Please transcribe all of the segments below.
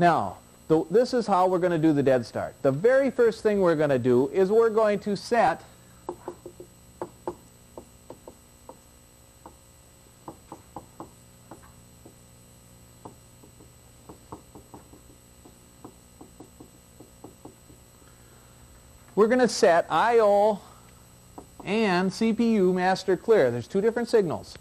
Now, this is how we're going to do the dead start. The very first thing we're going to do is we're going to set I/O and CPU master clear. There's two different signals.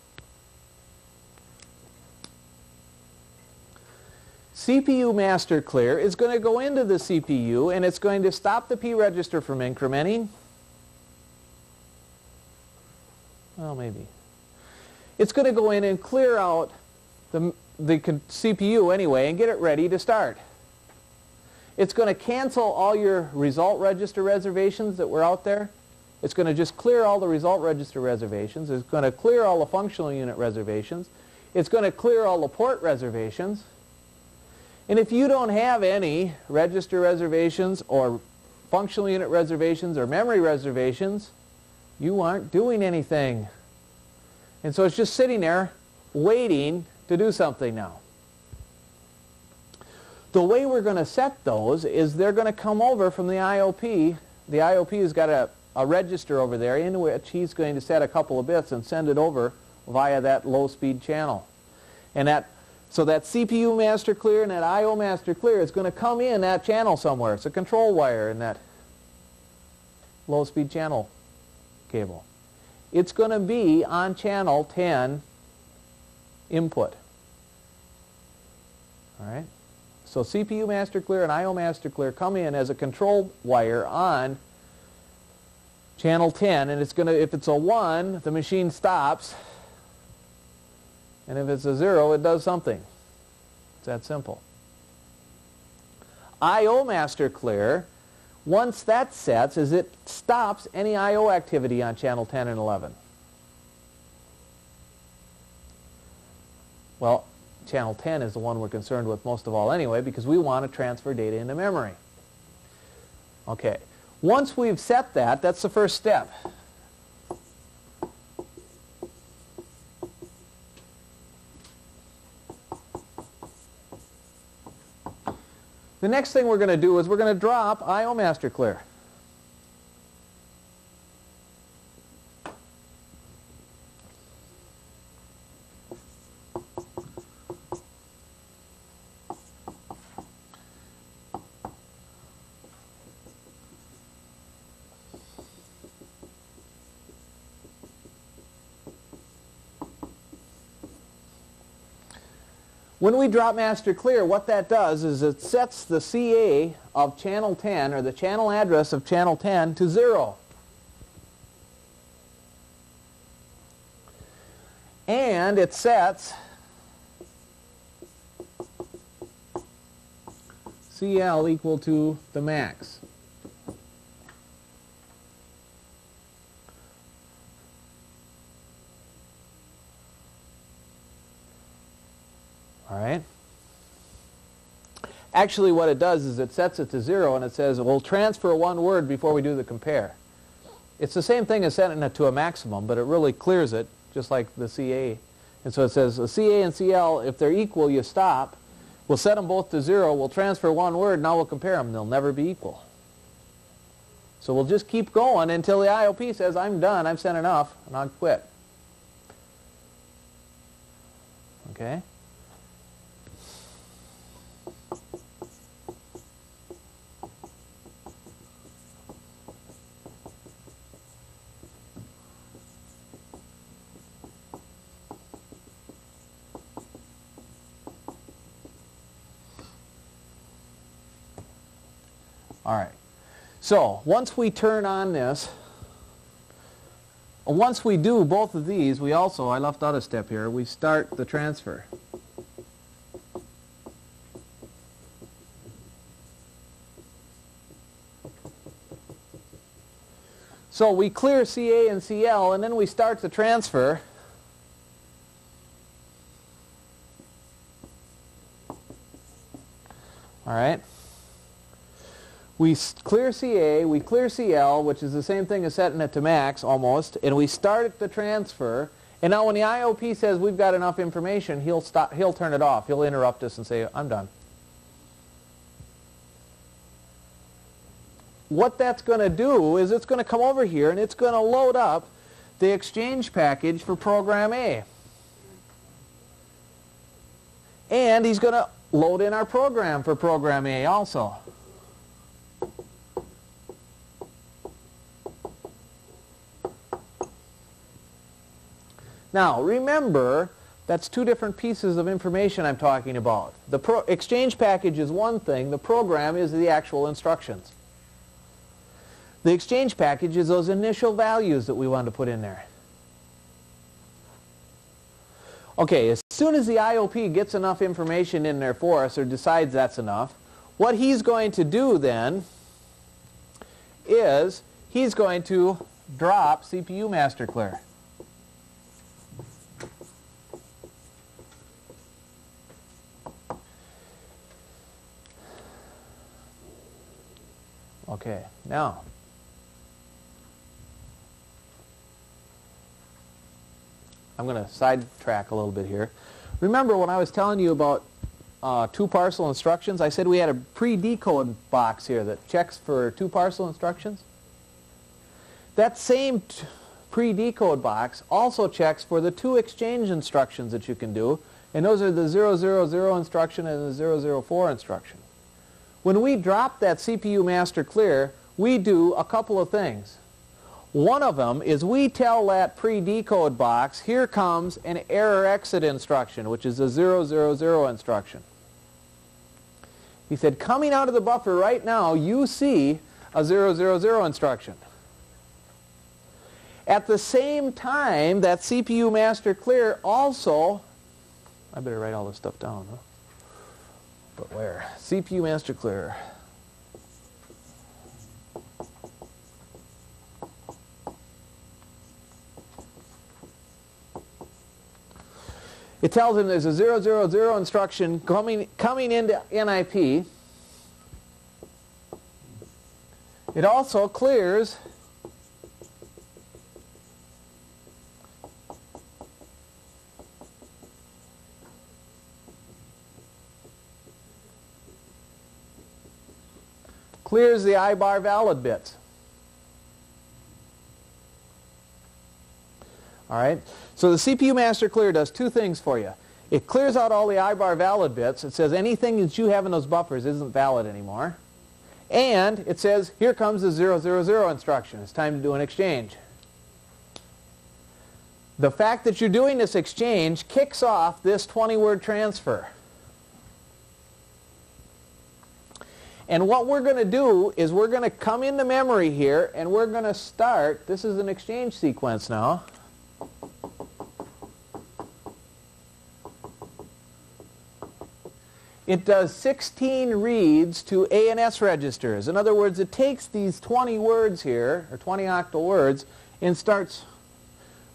CPU master clear is going to go into the CPU and it's going to stop the P register from incrementing. Well, maybe. It's going to go in and clear out the CPU anyway and get it ready to start. It's going to cancel all your result register reservations that were out there. It's going to just clear all the result register reservations. It's going to clear all the functional unit reservations. It's going to clear all the port reservations. And if you don't have any register reservations or functional unit reservations or memory reservations, you aren't doing anything. And so it's just sitting there waiting to do something now. The way we're going to set those is they're going to come over from the IOP. The IOP has got a register over there in which he's going to set a couple of bits and send it over via that low-speed channel. And so that CPU master clear and that I/O master clear is going to come in that channel somewhere. It's a control wire in that low-speed channel cable. It's going to be on channel 10 input. All right? So CPU master clear and I/O master clear come in as a control wire on channel 10, and it's going to, if it's a 1, the machine stops. And if it's a 0, it does something. It's that simple. I/O master clear, once that sets, is it stops any I/O activity on channel 10 and 11. Well, channel 10 is the one we're concerned with most of all anyway, because we want to transfer data into memory. Okay. Once we've set that, that's the first step. The next thing we're going to do is we're going to drop I/O master clear. When we drop master clear, what that does is it sets the CA of channel 10, or the channel address of channel 10, to 0. And it sets CL equal to the max. All right. Actually, what it does is it sets it to 0, and it says, we'll transfer one word before we do the compare. It's the same thing as setting it to a maximum, but it really clears it, just like the CA. And so it says, the CA and CL, if they're equal, you stop. We'll set them both to 0. We'll transfer one word, now we'll compare them. They'll never be equal. So we'll just keep going until the IOP says, I'm done, I've sent enough, and I'll quit. Okay? All right. So once we turn on this, once we do both of these, we also, I left out a step here, we start the transfer. So we clear CA and CL, and then we start the transfer. All right. We clear CA, we clear CL, which is the same thing as setting it to max almost, and we start the transfer. And now when the IOP says we've got enough information, he'll turn it off. He'll interrupt us and say, I'm done. what that's going to do is it's going to come over here and it's going to load up the exchange package for program A. And he's going to load in our program for program A also. Now, remember, that's two different pieces of information I'm talking about. The exchange package is one thing. The program is the actual instructions. The exchange package is those initial values that we want to put in there. Okay, as soon as the IOP gets enough information in there for us or decides that's enough, what he's going to do then is he's going to drop CPU master clear. Okay, now I'm going to sidetrack a little bit here. Remember when I was telling you about two parcel instructions, I said we had a pre-decode box here that checks for two parcel instructions? That same pre-decode box also checks for the two exchange instructions that you can do, and those are the 000 instruction and the 004 instruction. When we drop that CPU master clear, we do a couple of things. One of them is we tell that pre-decode box, here comes an error exit instruction, which is a 000 instruction. He said, coming out of the buffer right now, you see a 000 instruction. At the same time, that CPU master clear also, I better write all this stuff down, huh? But where? CPU master clear. It tells him there's a 000 instruction coming into NIP. It also clears the I-bar valid bits. All right, so the CPU master clear does two things for you. It clears out all the I-bar valid bits. It says anything that you have in those buffers isn't valid anymore. And it says, here comes the 000 instruction. It's time to do an exchange. The fact that you're doing this exchange kicks off this 20-word transfer. And what we're going to do is we're going to come into memory here and we're going to start, this is an exchange sequence now. It does 16 reads to A and S registers. In other words, it takes these 20 words here, or 20 octal words, and starts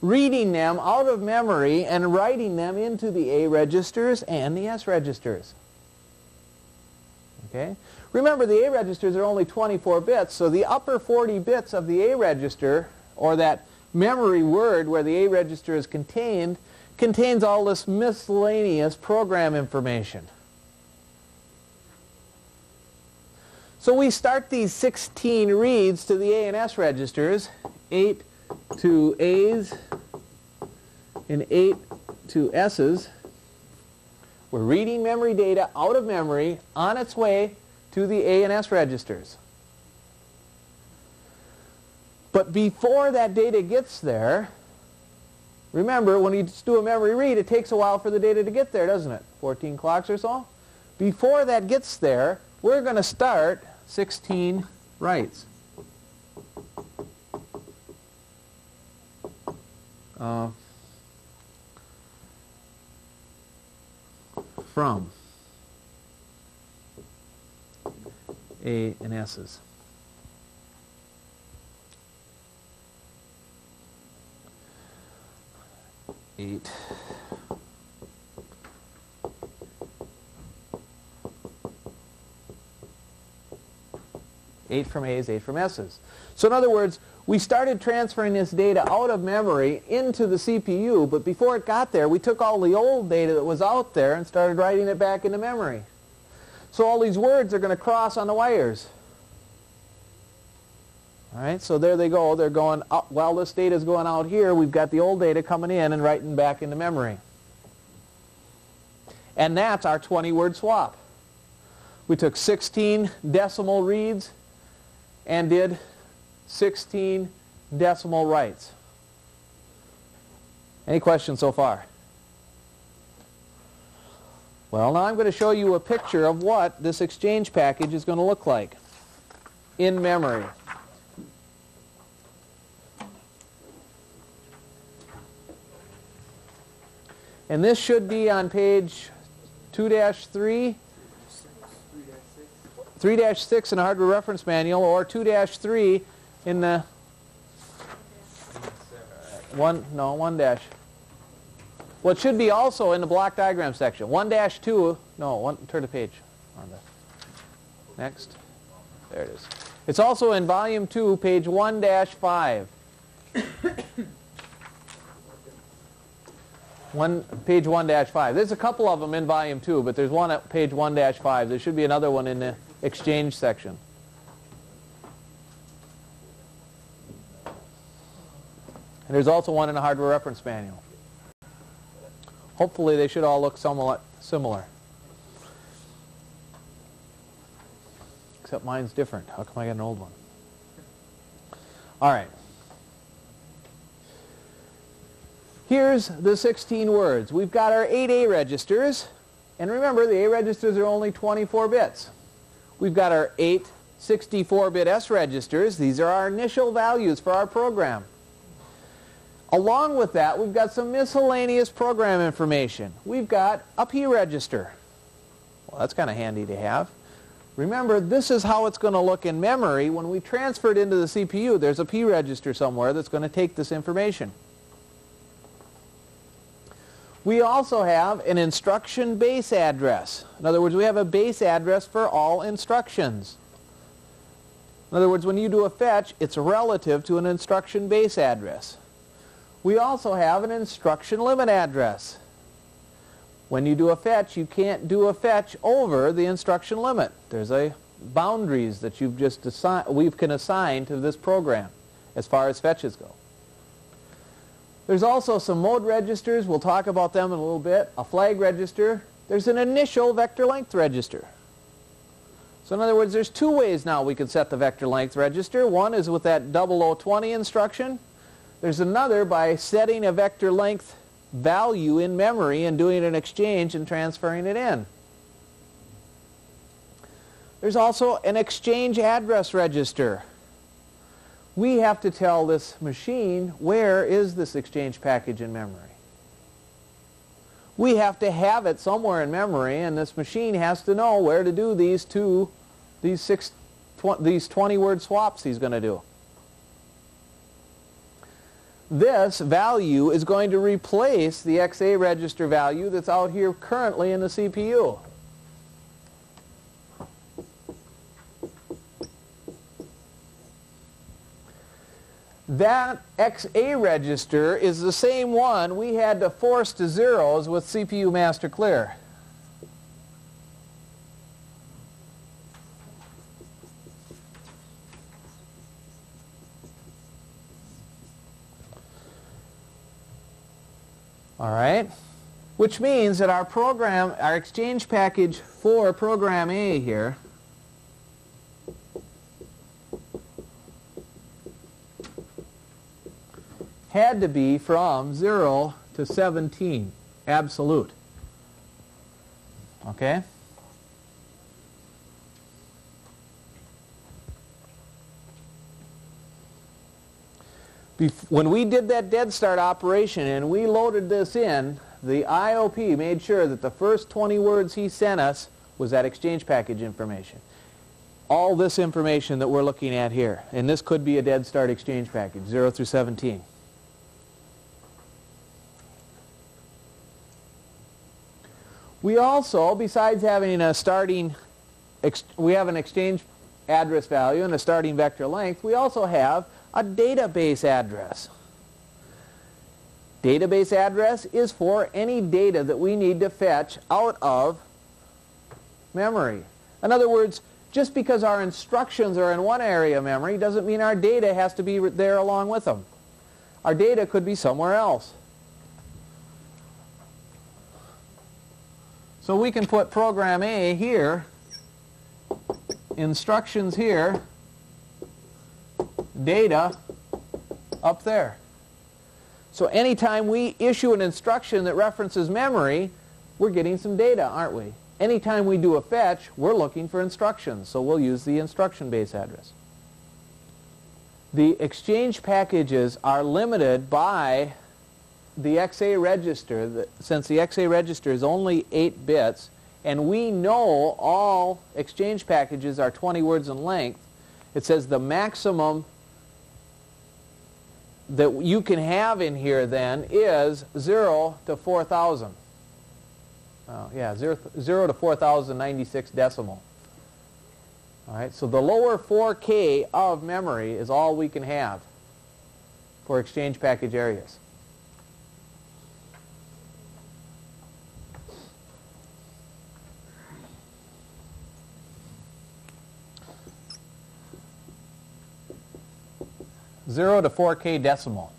reading them out of memory and writing them into the A registers and the S registers. Okay? Remember, the A registers are only 24 bits, so the upper 40 bits of the A register, or that memory word where the A register is contained, contains all this miscellaneous program information. So we start these 16 reads to the A and S registers, 8 to A's and 8 to S's. We're reading memory data out of memory on its way to the A and S registers. But before that data gets there, remember when you do a memory read, it takes a while for the data to get there, doesn't it? 14 clocks or so? Before that gets there, we're going to start 16 writes. From A and S's. Eight. Eight from A's, 8 from S's. So in other words, we started transferring this data out of memory into the CPU, but before it got there, we took all the old data that was out there and started writing it back into memory. So all these words are going to cross on the wires. All right, so there they go. They're going up. While this data is going out here, we've got the old data coming in and writing back into memory. And that's our 20-word swap. We took 16 decimal reads and did 16 decimal writes. Any questions so far? Well, now I'm going to show you a picture of what this exchange package is going to look like in memory. And this should be on page 2-3, 3-6 in the hardware reference manual, or 2-3 in the 1 dash. Well, it should be also in the block diagram section. 1-2, turn the page. On the next. There it is. It's also in volume 2, page 1-5. Page 1-5. There's a couple of them in volume 2, but there's one at page 1-5. There should be another one in the exchange section. And there's also one in the hardware reference manual. Hopefully they should all look somewhat similar. Except mine's different. How come I got an old one? All right. Here's the 16 words. We've got our 8 A registers. And remember, the A registers are only 24 bits. We've got our 8 64-bit S registers. These are our initial values for our program. Along with that, we've got some miscellaneous program information. We've got a P register. Well, that's kind of handy to have. Remember, this is how it's going to look in memory. When we transfer it into the CPU, there's a P register somewhere that's going to take this information. We also have an instruction base address. In other words, we have a base address for all instructions. In other words, when you do a fetch, it's relative to an instruction base address. We also have an instruction limit address. When you do a fetch, you can't do a fetch over the instruction limit. There's boundaries that we can assign to this program as far as fetches go. There's also some mode registers. We'll talk about them in a little bit. A flag register. There's an initial vector length register. So in other words, there's 2 ways now we can set the vector length register. One is with that 0020 instruction. There's another by setting a vector length value in memory and doing an exchange and transferring it in. There's also an exchange address register. We have to tell this machine, where is this exchange package in memory? We have to have it somewhere in memory, and this machine has to know where to do these 20-word swaps he's going to do. This value is going to replace the XA register value that's out here currently in the CPU. That XA register is the same one we had to force to zeros with CPU master clear. All right, which means that our exchange package for program A here had to be from 0 to 17, absolute. Okay? When we did that dead start operation and we loaded this in, the IOP made sure that the first 20 words he sent us was that exchange package information. All this information that we're looking at here, and this could be a dead start exchange package, 0 through 17. We also, besides having we have an exchange address value and a starting vector length, we also have a database address. Database address is for any data that we need to fetch out of memory. In other words, Just because our instructions are in one area of memory doesn't mean our data has to be there along with them. Our data could be somewhere else. So we can put program A here, instructions here, data up there. So anytime we issue an instruction that references memory, we're getting some data, aren't we? Anytime we do a fetch, we're looking for instructions, so we'll use the instruction base address. The exchange packages are limited by the XA register. Since the XA register is only 8 bits, and we know all exchange packages are 20 words in length, it says the maximum that you can have in here then is 0 to 4,000. Yeah, 0 to 4,096 decimal. All right, so the lower 4K of memory is all we can have for exchange package areas. Zero to 4K decimal.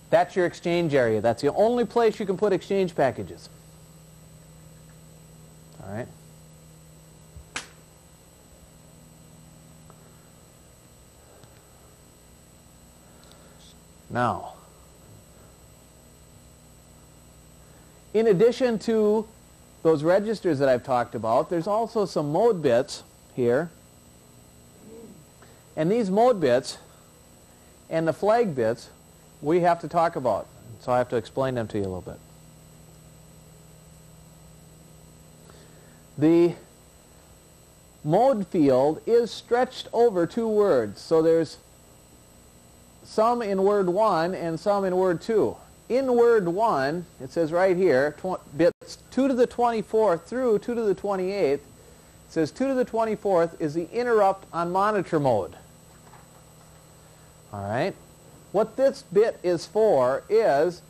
That's your exchange area. That's the only place you can put exchange packages. All right. Now, in addition to those registers that I've talked about, there's also some mode bits here. And these mode bits and the flag bits we have to talk about. So I have to explain them to you a little bit. The mode field is stretched over 2 words. So there's some in word 1 and some in word 2. In word 1, it says right here, bits 2 to the 24th through 2 to the 28th. It says 2 to the 24th is the interrupt on monitor mode. All right. What this bit is for is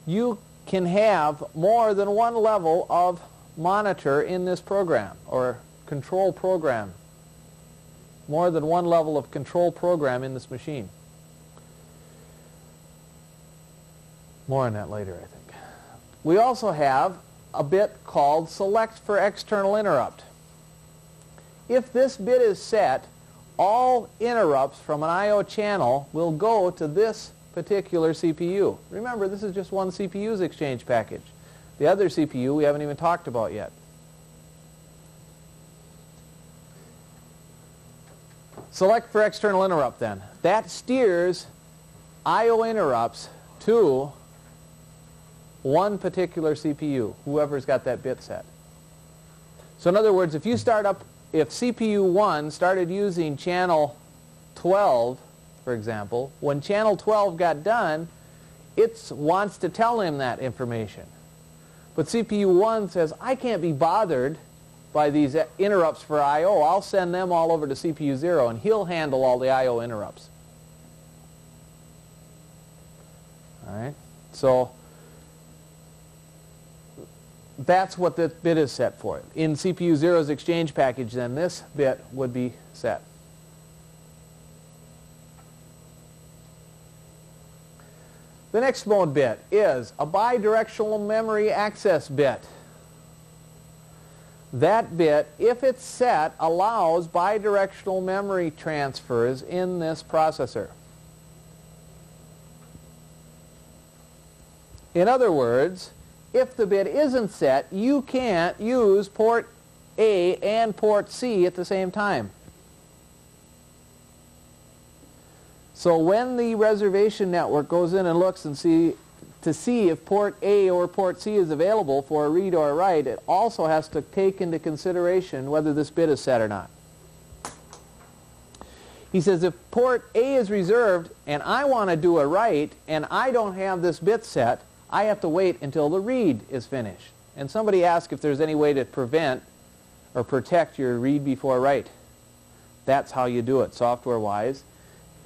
you can have more than one level of monitor in this program, or control program. More than one level of control program in this machine. More on that later, I think. We also have a bit called select for external interrupt. If this bit is set, all interrupts from an I/O channel will go to this particular CPU. Remember, this is just one CPU's exchange package. The other CPU we haven't even talked about yet. Select for external interrupt then. That steers I/O interrupts to one particular CPU, whoever's got that bit set. So in other words, if CPU 1 started using channel 12, for example, when channel 12 got done, it wants to tell him that information. But CPU 1 says, I can't be bothered by these interrupts for I/O. I'll send them all over to CPU 0, and he'll handle all the I/O interrupts. All right? So that's what this bit is set for. In CPU 0's exchange package, then this bit would be set. The next mode bit is a bidirectional memory access bit. That bit, if it's set, allows bidirectional memory transfers in this processor. In other words, if the bit isn't set, you can't use port A and port C at the same time. So when the reservation network goes in and looks and to see if port A or port C is available for a read or a write, it also has to take into consideration whether this bit is set or not. He says if port A is reserved and I want to do a write and I don't have this bit set, I have to wait until the read is finished. And somebody asked if there's any way to prevent or protect your read before write. That's how you do it software-wise.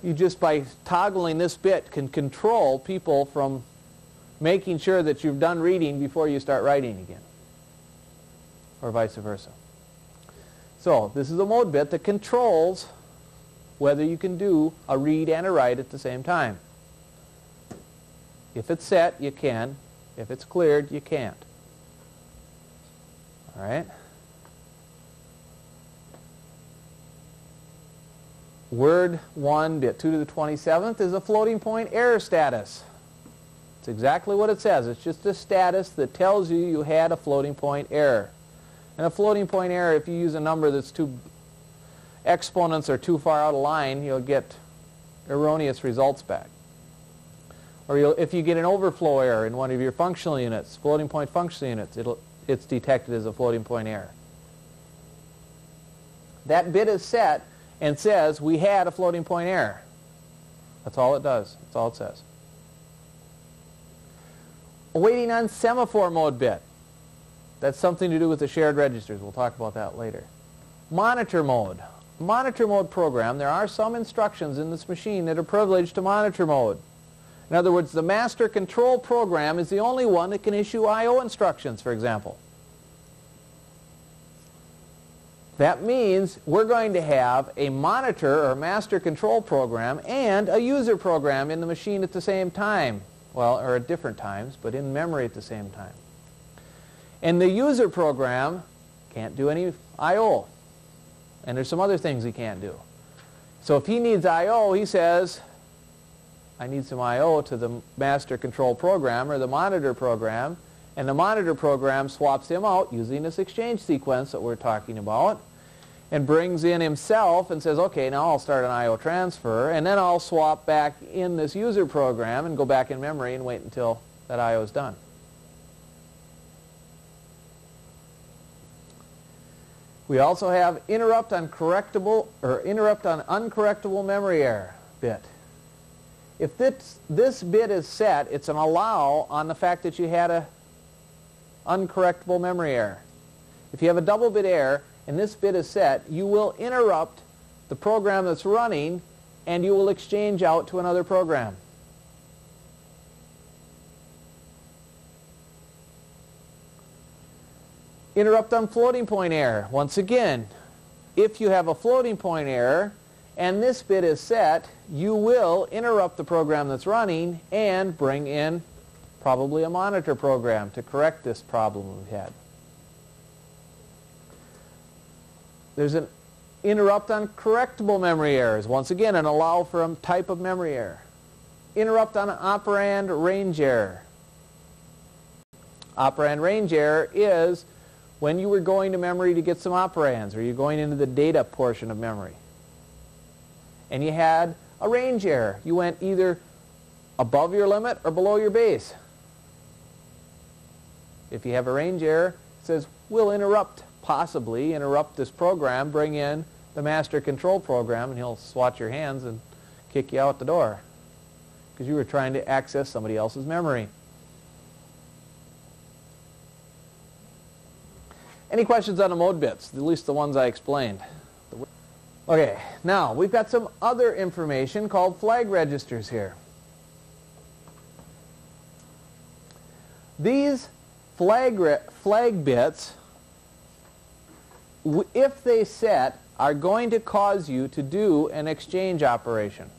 You just, by toggling this bit, can control people from making sure that you've done reading before you start writing again, or vice versa. So this is a mode bit that controls whether you can do a read and a write at the same time. If it's set, you can. If it's cleared, you can't. All right? Word 1, bit 2 to the 27th is a floating point error status. It's exactly what it says. It's just a status that tells you you had a floating point error. And a floating point error, if you use a number that's exponents are too far out of line, you'll get erroneous results back. Or if you get an overflow error in one of your functional units, floating point functional units, it's detected as a floating point error. That bit is set and says we had a floating point error. That's all it does. That's all it says. Waiting on semaphore mode bit. That's something to do with the shared registers. We'll talk about that later. Monitor mode. Monitor mode program, there are some instructions in this machine that are privileged to monitor mode. In other words, the master control program is the only one that can issue I/O instructions, for example. That means we're going to have a monitor or master control program and a user program in the machine at the same time. Well, or at different times, but in memory at the same time. And the user program can't do any I/O. And there's some other things he can't do. So if he needs I/O, he says, I need some I/O to the master control program or the monitor program, and the monitor program swaps him out using this exchange sequence that we're talking about and brings in himself and says, okay, now I'll start an I/O transfer, and then I'll swap back in this user program and go back in memory and wait until that I/O is done. We also have interrupt on uncorrectable memory error bit. If this bit is set, it's an allow on the fact that you had a uncorrectable memory error. If you have a double bit error and this bit is set, you will interrupt the program that's running and you will exchange out to another program. Interrupt on floating point error. Once again, if you have a floating point error and this bit is set, you will interrupt the program that's running and bring in probably a monitor program to correct this problem we've had. There's an interrupt on correctable memory errors. Once again, an allow for a type of memory error. Interrupt on an operand range error. Operand range error is when you were going to memory to get some operands, or you're going into the data portion of memory, and you had a range error. You went either above your limit or below your base. If you have a range error, it says, we'll possibly interrupt this program, bring in the master control program, and he'll swat your hands and kick you out the door because you were trying to access somebody else's memory. Any questions on the mode bits, at least the ones I explained? Okay, now we've got some other information called flag registers here. These flag bits, if they set, are going to cause you to do an exchange operation.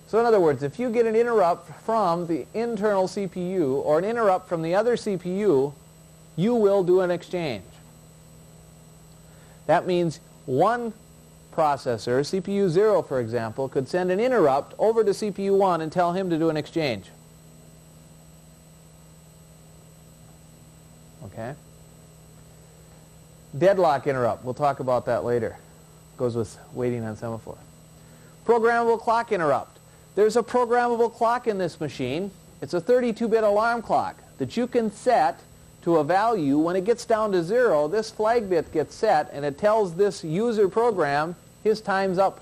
So in other words, if you get an interrupt from the internal CPU or an interrupt from the other CPU, you will do an exchange. That means one processor, CPU 0 for example, could send an interrupt over to CPU 1 and tell him to do an exchange. Okay? Deadlock interrupt. We'll talk about that later. Goes with waiting on semaphore. Programmable clock interrupt. There's a programmable clock in this machine. It's a 32-bit alarm clock that you can set to a value. When it gets down to 0, this flag bit gets set and it tells this user program his time's up.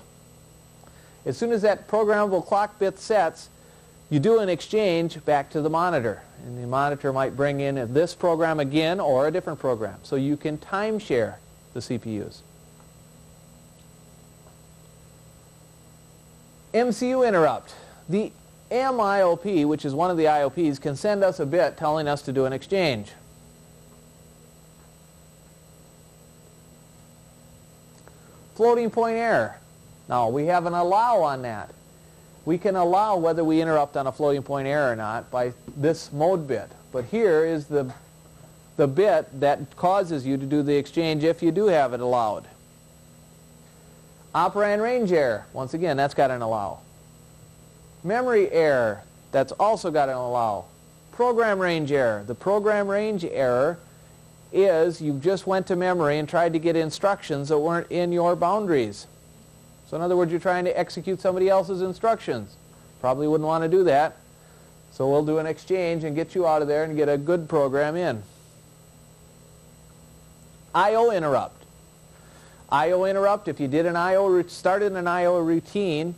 As soon as that programmable clock bit sets, you do an exchange back to the monitor. And the monitor might bring in this program again or a different program. So you can time share the CPUs. MCU interrupt. The MIOP, which is one of the IOPs, can send us a bit telling us to do an exchange. Floating point error. Now, we have an allow on that. We can allow whether we interrupt on a floating point error or not by this mode bit. But here is the bit that causes you to do the exchange if you do have it allowed. Operand range error. Once again, that's got an allow. Memory error. That's also got an allow. Program range error. The program range error is you just went to memory and tried to get instructions that weren't in your boundaries. So in other words, you're trying to execute somebody else's instructions. Probably wouldn't want to do that. So we'll do an exchange and get you out of there and get a good program in. I/O interrupt. I/O interrupt, if you did started an I/O routine,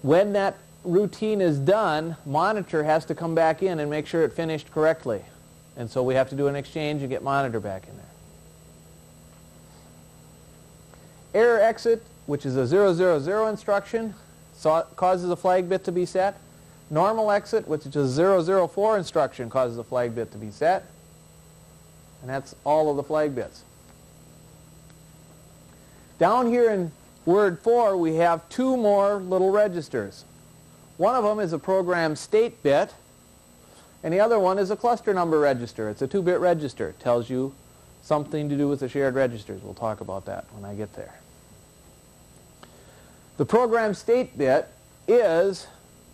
when that routine is done, monitor has to come back in and make sure it finished correctly. And so we have to do an exchange and get monitor back in there. Error exit, which is a 000 instruction, causes a flag bit to be set. Normal exit, which is a 004 instruction, causes a flag bit to be set. And that's all of the flag bits. Down here in word 4, we have two more little registers. One of them is a program state bit, and the other one is a cluster number register. It's a 2-bit register. It tells you something to do with the shared registers. We'll talk about that when I get there. The program state bit is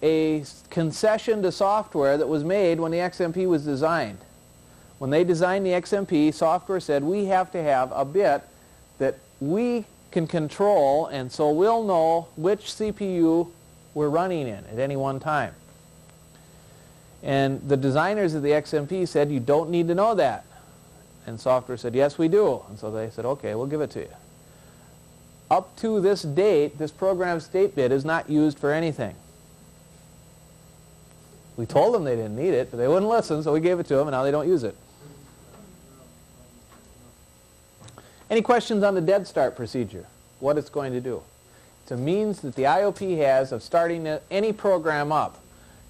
a concession to software that was made when the XMP was designed. When they designed the XMP, software said we have to have a bit that we can control, and so we'll know which CPU we're running in at any one time. And the designers of the XMP said you don't need to know that. And software said yes we do. And so they said okay, we'll give it to you. Up to this date, this program state bit is not used for anything. We told them they didn't need it, but they wouldn't listen, so we gave it to them, and now they don't use it. Any questions on the dead start procedure? What it's going to do? It's a means that the IOP has of starting any program up.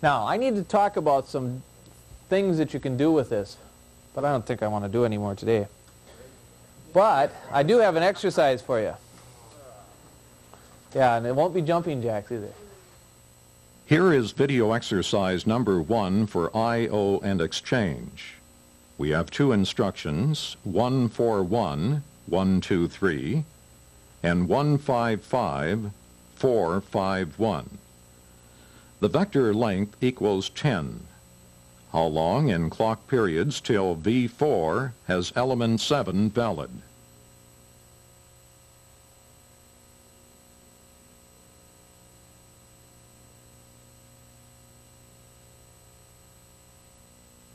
Now, I need to talk about some things that you can do with this, but I don't think I want to do any more today. But I do have an exercise for you. Yeah, and it won't be jumping jacks either. Here is video exercise number 1 for I/O and exchange. We have two instructions, 141, 123, and 155, 451. The vector length equals 10. How long in clock periods till V4 has element 7 valid?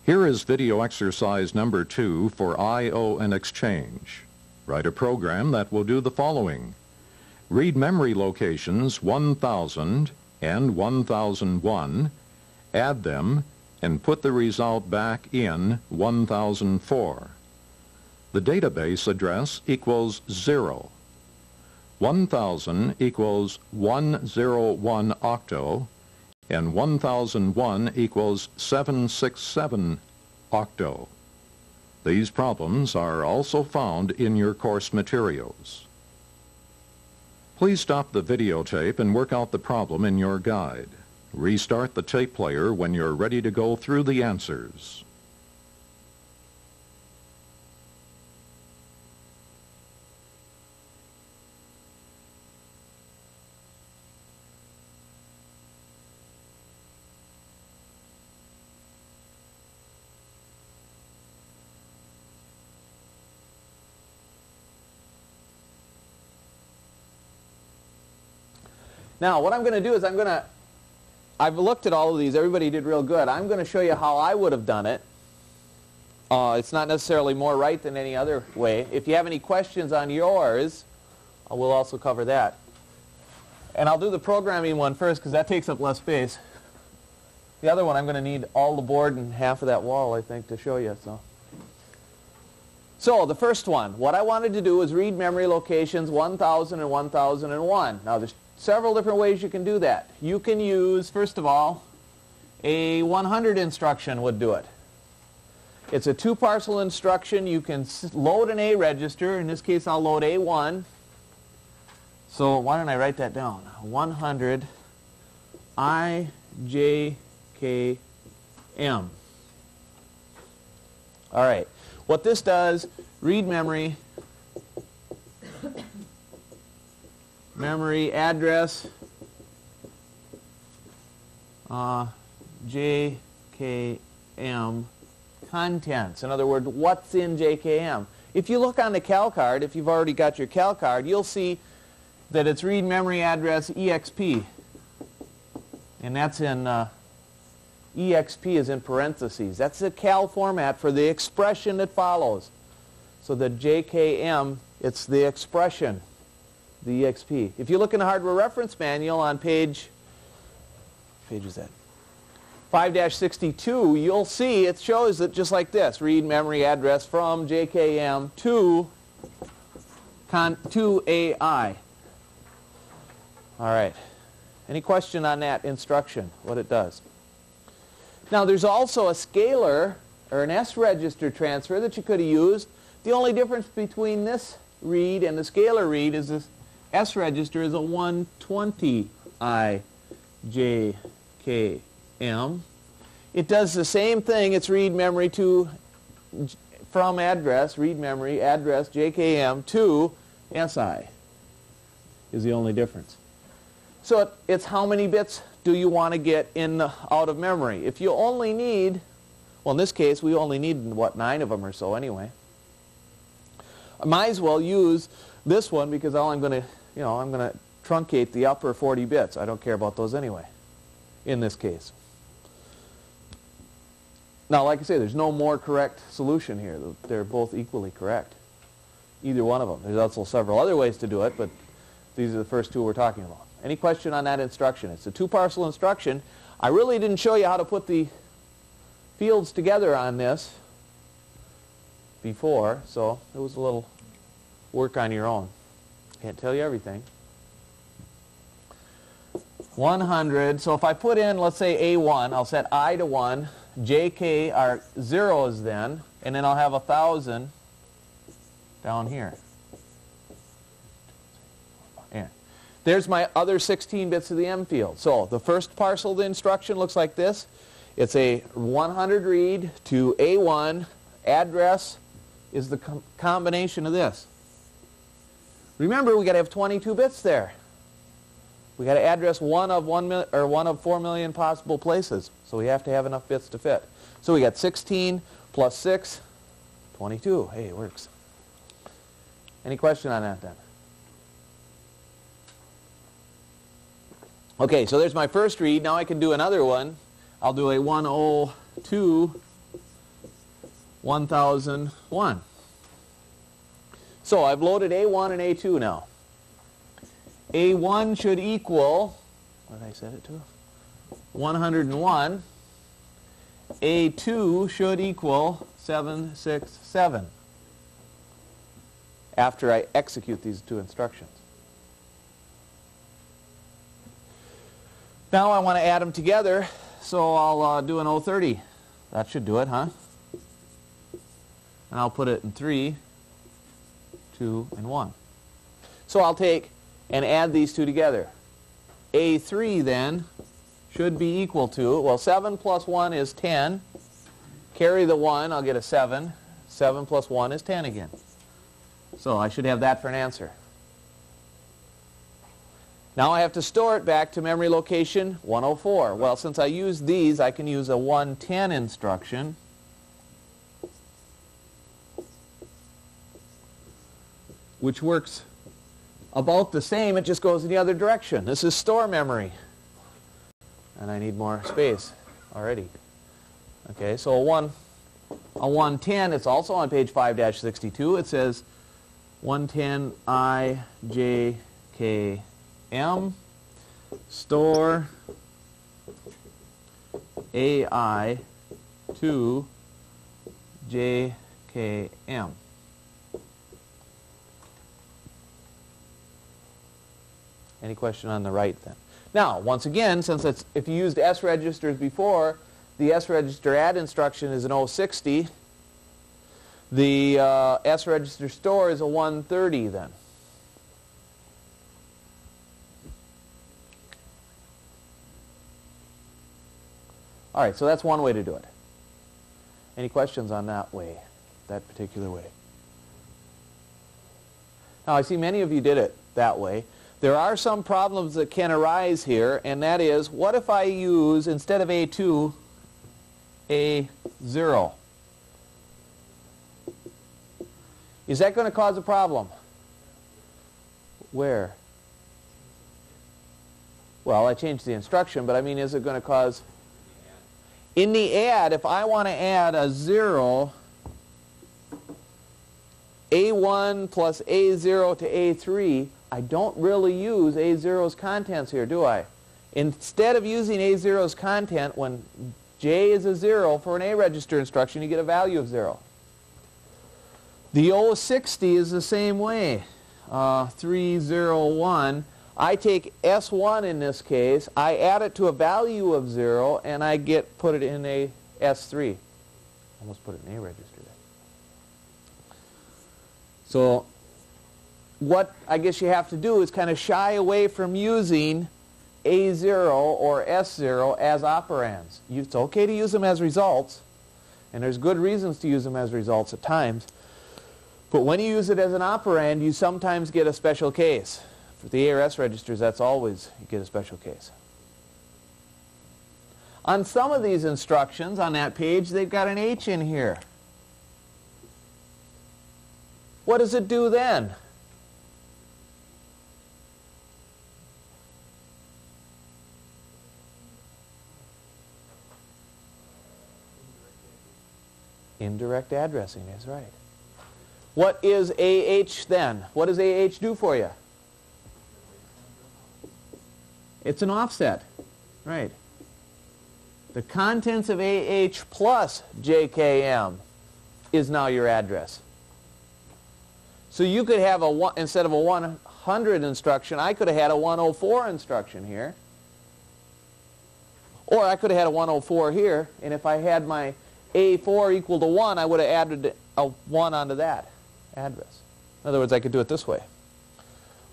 Here is video exercise number 2 for I/O and exchange. Write a program that will do the following. Read memory locations 1000 and 1001, add them, and put the result back in 1004. The database address equals 0. 1000 equals 101 octo, and 1001 equals 767 octo. These problems are also found in your course materials. Please stop the videotape and work out the problem in your guide. Restart the tape player when you're ready to go through the answers. Now, what I'm going to do is I've looked at all of these. Everybody did real good. I'm going to show you how I would have done it. It's not necessarily more right than any other way. If you have any questions on yours, we'll also cover that. And I'll do the programming one first because that takes up less space. The other one, I'm going to need all the board and half of that wall, I think, to show you. So the first one, what I wanted to do was read memory locations 1000 and 1001. Now, there's several different ways you can do that. You can use, first of all, a 100 instruction would do it. It's a 2-parcel instruction. You can load an A register. In this case, I'll load A1. So why don't I write that down? 100 IJKM. All right. What this does, read memory, memory address, JKM contents. In other words, what's in JKM? If you look on the cal card, if you've already got your cal card, you'll see that it's read memory address EXP. And that's in, EXP is in parentheses. That's the cal format for the expression that follows. So the JKM, it's the expression, the EXP. If you look in the hardware reference manual on page is that? 5-62, you'll see it shows it just like this. Read memory address from JKM to AI. All right. Any question on that instruction, what it does? Now there's also a scalar or an S register transfer that you could have used. The only difference between this read and the scalar read is this S register is a 120 IJKM. It does the same thing. It's read memory to from address, read memory address JKM to SI is the only difference. So it's how many bits do you want to get in out of memory? If you only need, well in this case we only need what, 9 of them or so anyway. I might as well use this one because all I'm going to, I'm going to truncate the upper 40 bits. I don't care about those anyway in this case. Now like I say, there's no more correct solution here. They're both equally correct. Either one of them. There's also several other ways to do it, but these are the first two we're talking about. Any question on that instruction? It's a 2-parcel instruction. I really didn't show you how to put the fields together on this before, so it was a little work on your own. Can't tell you everything. 100, so if I put in, let's say A1, I'll set I to 1, JK are zeros then, and then I'll have 1,000 down here. Yeah. There's my other 16 bits of the M field. So the first parcel of the instruction looks like this. It's a 100 read to A1. Address is the combination of this. Remember, we got to have 22 bits there. We got to address one of 4 million possible places. So we have to have enough bits to fit. So we got 16 plus 6, 22. Hey, it works. Any question on that then? Okay, so there's my first read. Now I can do another one. I'll do a 102 1001. So I've loaded A1 and A2 now. A1 should equal, what did I set it to? 101. A2 should equal 767 after I execute these two instructions. Now I want to add them together, so I'll do an 030. That should do it, huh? And I'll put it in 3, 2, and 1. So I'll take and add these two together. A3 then should be equal to, well, 7 plus 1 is 10. Carry the 1, I'll get a 7. 7 plus 1 is 10 again. So I should have that for an answer. Now I have to store it back to memory location 104. Well, since I used these, I can use a 110 instruction. Which works about the same, it just goes in the other direction. This is store memory. And I need more space already. Okay, so a 110, it's also on page 5-62. It says 110 IJKM store AI to JKM. Any question on the right then? Now, once again, since if you used S registers before, the S register add instruction is an 060. The S register store is a 130 then. All right, so that's one way to do it. Any questions on that way, that particular way? Now, I see many of you did it that way. There are some problems that can arise here, and that is, what if I use, instead of A2, A0? Is that going to cause a problem? Where? Well, I changed the instruction, but I mean, is it going to cause... In the add, if I want to add a 0, A1 plus A0 to A3, I don't really use A0's contents here, do I? Instead of using A0's content, when J is a 0 for an A register instruction, you get a value of 0. The O60 is the same way. 301. I take S1 in this case, I add it to a value of 0, and I put it in a S3. Almost put it in A register there. So what I guess you have to do is kind of shy away from using A0 or S0 as operands. It's okay to use them as results, and there's good reasons to use them as results at times. But when you use it as an operand, you sometimes get a special case. For the ARS registers, that's always, you get a special case. On some of these instructions on that page, they've got an H in here. What does it do then? Indirect addressing, that's right. What is AH then? What does AH do for you? It's an offset, right. The contents of AH plus JKM is now your address. So you could have instead of a 100 instruction, I could have had a 104 instruction here. Or I could have had a 104 here, and if I had my A4 equal to 1, I would have added a 1 onto that address. In other words, I could do it this way.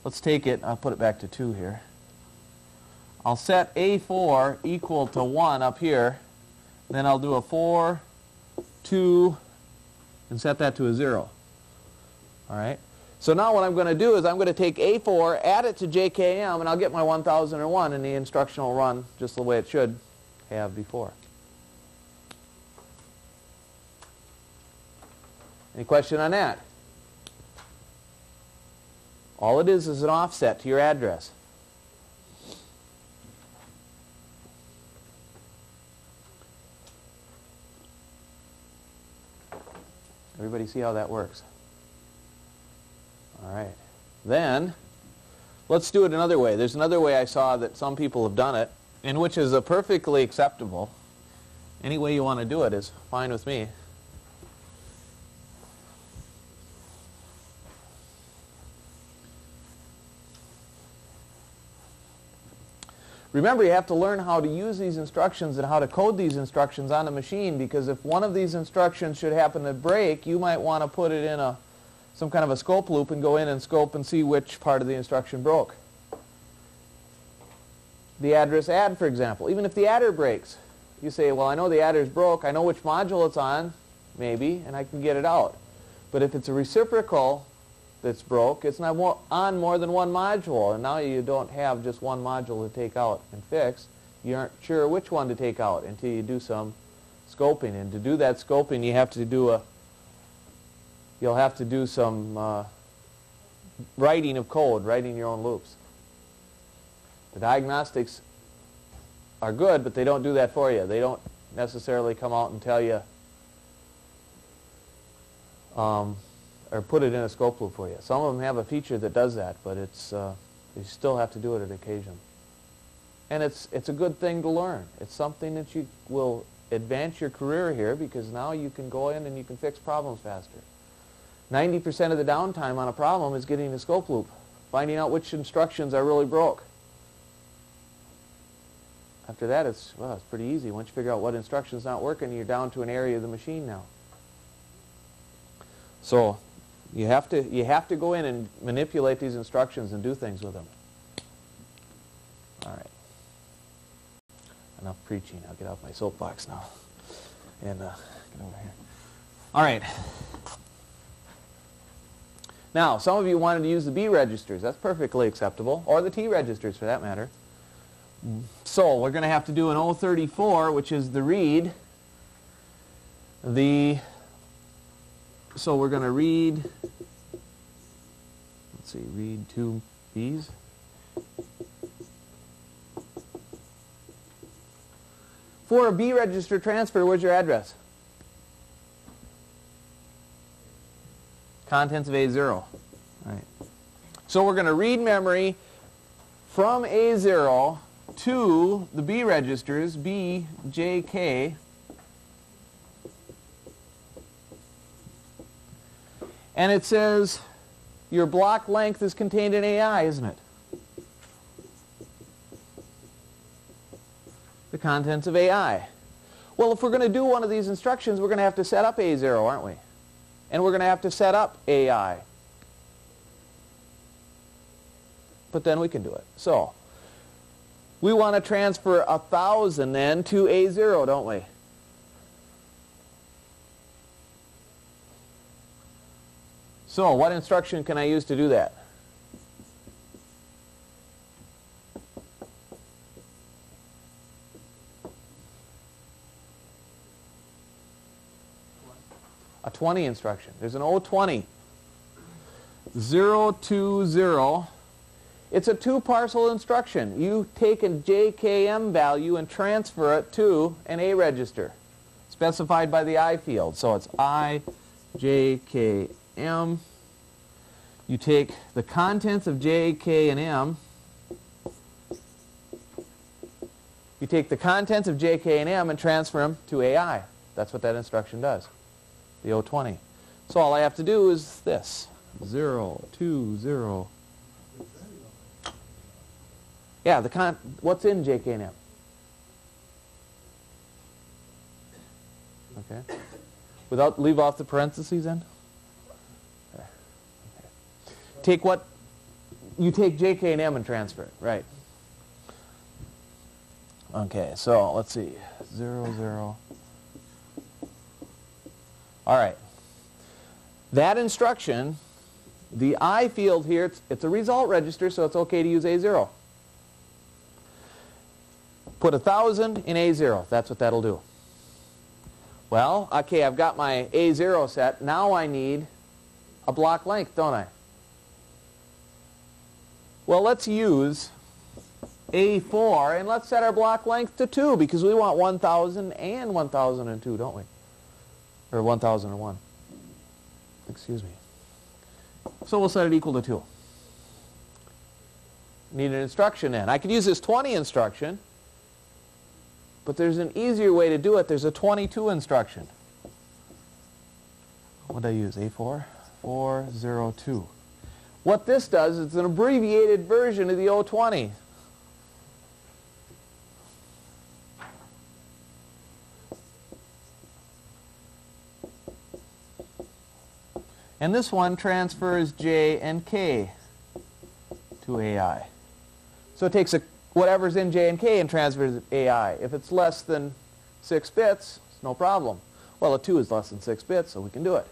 Let's take it, I'll put it back to 2 here. I'll set A4 equal to 1 up here, then I'll do a 4, 2, and set that to a 0. All right? So now what I'm going to do is I'm going to take A4, add it to JKM, and I'll get my 1001, and the instruction will run just the way it should have before. Any question on that? All it is an offset to your address. Everybody see how that works? All right. Then, let's do it another way. There's another way I saw that some people have done it, and which is perfectly acceptable. Any way you want to do it is fine with me. Remember, you have to learn how to use these instructions and how to code these instructions on the machine, because if one of these instructions should happen to break, you might want to put it in some kind of a scope loop and go in and scope and see which part of the instruction broke. The address add, for example. Even if the adder breaks, you say, well, I know the adder's broke, I know which module it's on, maybe, and I can get it out. But if it's a reciprocal that's broke, it's not on more than one module, and now you don't have just one module to take out and fix. You aren't sure which one to take out until you do some scoping, and to do that scoping you have to do you'll have to do some writing of code, writing your own loops. The diagnostics are good, but they don't do that for you. They don't necessarily come out and tell you or put it in a scope loop for you. Some of them have a feature that does that, but it's you still have to do it at occasion. And it's a good thing to learn. It's something that you will advance your career here, because now you can go in and you can fix problems faster. 90% of the downtime on a problem is getting the scope loop, finding out which instructions are really broke. After that, it's pretty easy. Once you figure out what instruction's not working, you're down to an area of the machine now. So you have to go in and manipulate these instructions and do things with them. All right. enough preaching. I'll get off my soapbox now. And get over here. All right. Now, some of you wanted to use the B registers. That's perfectly acceptable. Or the T registers, for that matter. So, we're going to have to do an O34, which is the read. So we're going to read, let's see, read 2 Bs. For a B register transfer, where's your address? Contents of A0. All right. So we're going to read memory from A0 to the B registers, B, J, K. And it says your block length is contained in AI, isn't it? The contents of AI. Well, if we're going to do one of these instructions, we're going to have to set up A0, aren't we? And we're going to have to set up AI. But then we can do it. So, we want to transfer 1,000 then to A0, don't we? So, what instruction can I use to do that? A 20 instruction. There's an O20. 020. It's a 2-parcel instruction. You take a JKM value and transfer it to an A register, specified by the I field. So it's I, JKM. You take the contents of J, K, and M. You take the contents of J, K, and M and transfer them to AI. That's what that instruction does, the O20. So all I have to do is this, 020. Yeah, what's in J, K, and M? Okay. Leave off the parentheses then? Okay. Take what? You take J, K, and M and transfer it, right. Okay, so let's see, 0. All right. That instruction, the I field here, it's a result register, so it's okay to use A0. Put 1,000 in A0. That's what that'll do. Well, okay, I've got my A0 set. Now I need a block length, don't I? Well, let's use A4, and let's set our block length to 2, because we want 1,000 and 1,002, don't we? Or 1,001. Excuse me. So we'll set it equal to 2. Need an instruction then. I could use this 20 instruction, but there's an easier way to do it. There's a 22 instruction. What did I use? A4? 402. What this does is it's an abbreviated version of the O20. And this one transfers J and K to AI. So it takes whatever's in J and K and transfers it to AI. If it's less than 6 bits, it's no problem. Well, a 2 is less than 6 bits, so we can do it.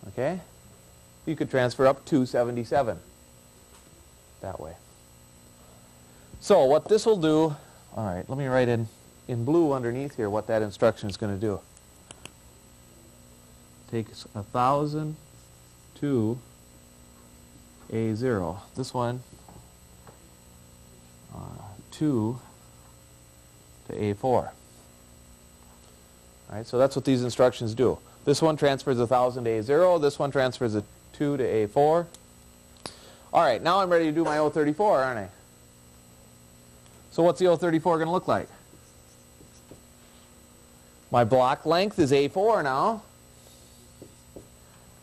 Okay? You could transfer up to 277 that way. So what this will do, all right, let me write in blue underneath here what that instruction is going to do. Takes 1,000 to A0. This one, 2 to A4. All right, so that's what these instructions do. This one transfers 1,000 to A0. This one transfers a 2 to A4. All right, now I'm ready to do my O34, aren't I? So what's the O34 going to look like? My block length is A4 now.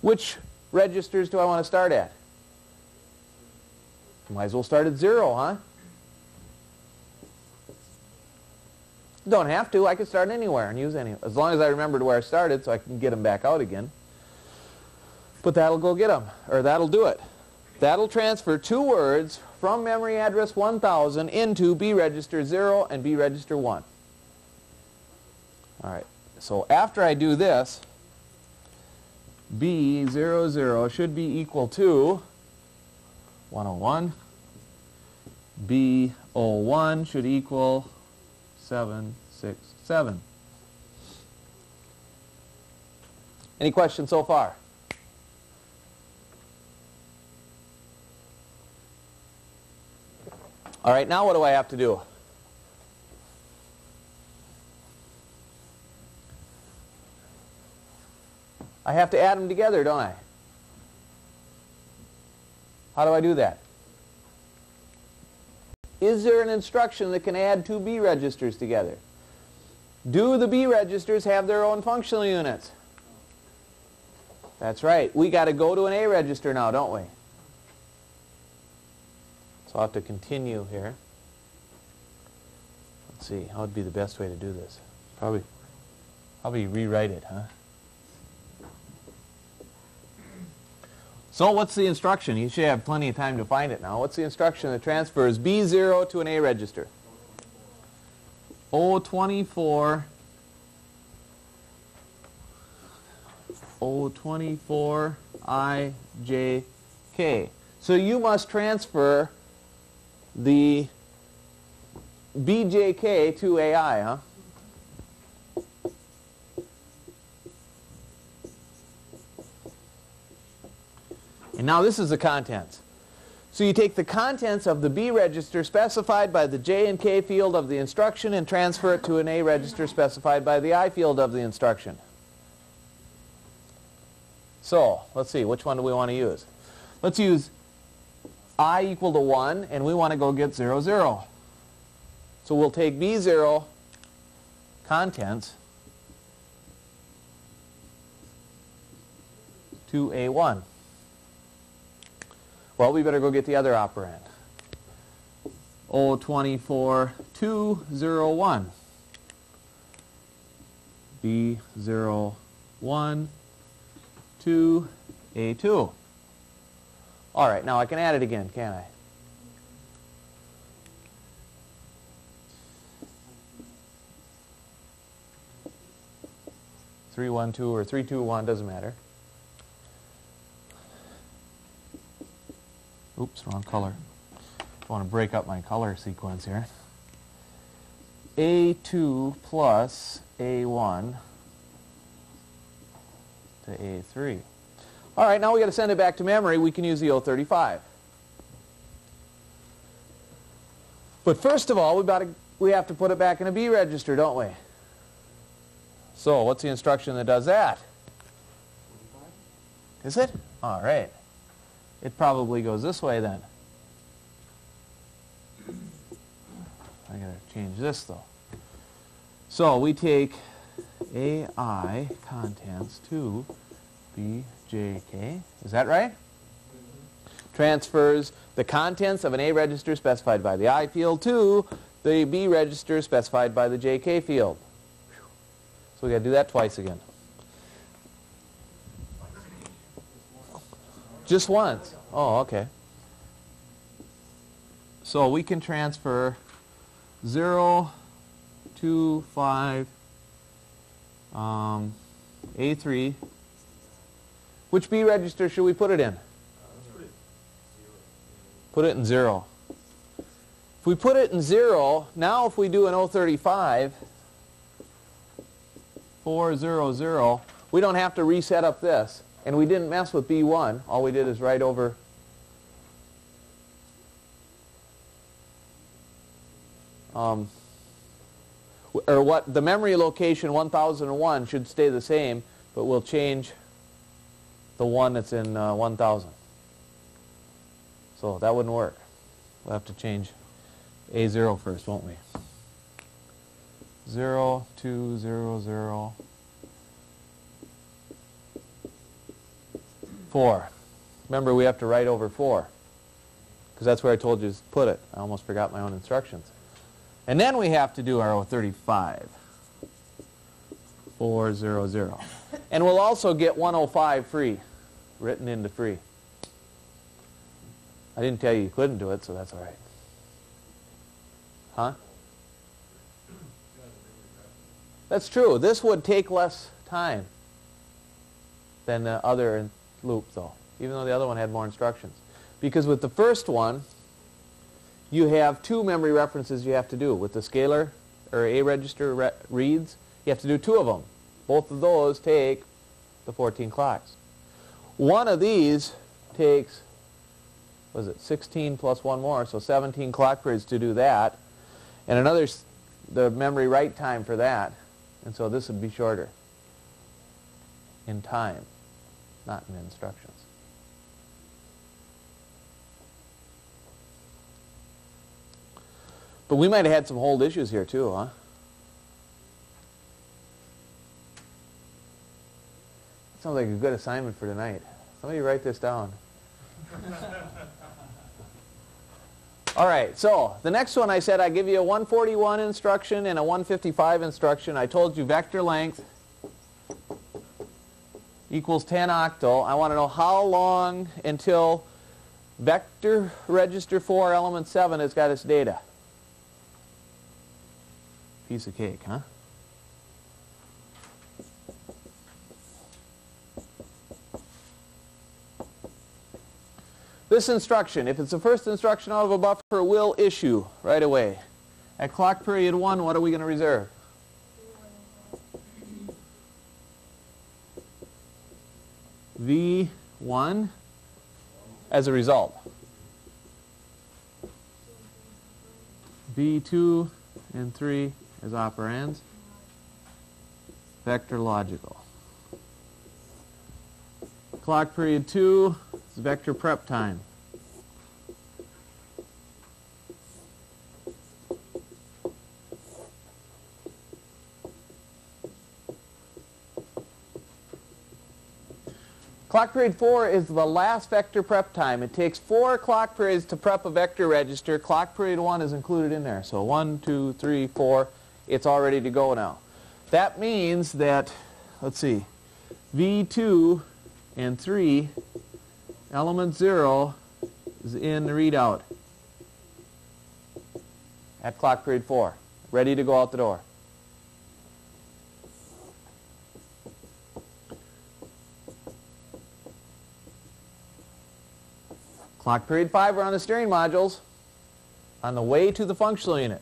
Which registers do I want to start at? Might as well start at 0, huh? Don't have to. I can start anywhere and use any. As long as I remembered where I started so I can get them back out again. But that'll go get them, or that'll do it. That'll transfer 2 words from memory address 1000 into B register 0 and B register 1. All right, so after I do this, B00 should be equal to 101. B01 should equal 767. Any questions so far? All right, now what do I have to do? I have to add them together, don't I? How do I do that? Is there an instruction that can add two B registers together? Do the B registers have their own functional units? That's right. We got to go to an A register now, don't we? So I'll have to continue here. Let's see, how would be the best way to do this? Probably rewrite it, huh? So what's the instruction? You should have plenty of time to find it now. What's the instruction that transfers B0 to an A register? O24 IJK. So you must transfer the BJK to AI, huh? And now this is the contents. So you take the contents of the B register specified by the J and K field of the instruction and transfer it to an A register specified by the I field of the instruction. So, let's see, which one do we want to use? Let's use I equal to 1, and we want to go get 0, 0. So we'll take B0 contents to A1. Well, we better go get the other operand. O24 201. B01 to A2. All right, now I can add it again, can't I? Three, 1, 2, or 3, 2, 1, doesn't matter. Oops, wrong color. I want to break up my color sequence here. A2 plus A1 to A3. All right, now we got to send it back to memory. We can use the O35. But first of all, we have to put it back in a B register, don't we? So what's the instruction that does that? Is it? All right. It probably goes this way then. I got to change this though. So we take AI contents to BJK. Is that right? Transfers the contents of an A register specified by the I field to the B register specified by the JK field. So we got to do that twice again. Just once. Oh, okay. So we can transfer 0 to 5 A3. Which B register should we put it in? Put it in 0. If we put it in 0, now if we do an O35, 400, we don't have to reset up this. And we didn't mess with B1. All we did is write over or what the memory location 1001 should stay the same, but we'll change the one that's in 1000. So that wouldn't work. We'll have to change A0 first, won't we? 0, 2, 0, 0. 4. Remember, we have to write over 4, because that's where I told you to put it. I almost forgot my own instructions. And then we have to do our 35. 400. And we'll also get 105 free, written into free. I didn't tell you couldn't do it, so that's all right. Huh? That's true. This would take less time than the other loop, though, even though the other one had more instructions. Because with the first one, you have 2 memory references you have to do. With the scalar or A register reads, you have to do 2 of them. Both of those take the 14 clocks. One of these takes, what is it, 16 plus 1 more, so 17 clock periods to do that. And another's the memory write time for that. And so this would be shorter in time, not in instructions. But we might have had some hold issues here too, huh? Sounds like a good assignment for tonight. Somebody write this down. All right, so the next one I said I give you a 141 instruction and a 155 instruction. I told you vector length equals 10 octal. I want to know how long until vector register 4 element 7 has got its data. Piece of cake, huh? This instruction, if it's the first instruction out of a buffer, will issue right away. At clock period 1, what are we going to reserve? V1 as a result. V2 and 3 as operands. Vector logical. Clock period 2 is vector prep time. Clock period 4 is the last vector prep time. It takes 4 clock periods to prep a vector register. Clock period 1 is included in there. So 1, 2, 3, 4, it's all ready to go now. That means that, let's see, V2 and 3, element 0 is in the readout at clock period 4, ready to go out the door. Clock period 5 are on the steering modules on the way to the functional unit.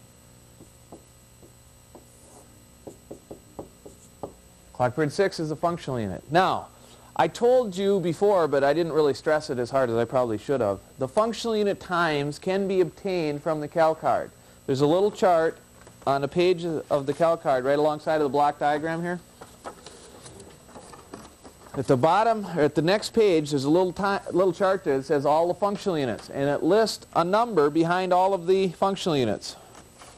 Clock period 6 is the functional unit. Now, I told you before, but I didn't really stress it as hard as I probably should have. The functional unit times can be obtained from the cal card. There's a little chart on a page of the cal card right alongside of the block diagram here. At the bottom, or at the next page, there's a little chart there that says all the functional units, and it lists a number behind all of the functional units.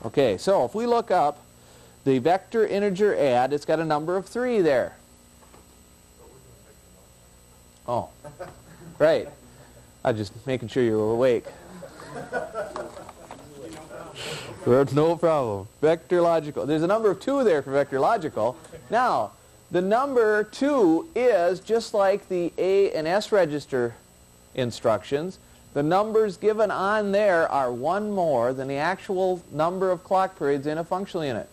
Okay, so if we look up the vector integer add, it's got a number of 3 there. Oh, right. I was just making sure you were awake. No problem. Vector logical. There's a number of 2 there for vector logical. Now, the number 2 is just like the A and S register instructions. The numbers given on there are 1 more than the actual number of clock periods in a functional unit.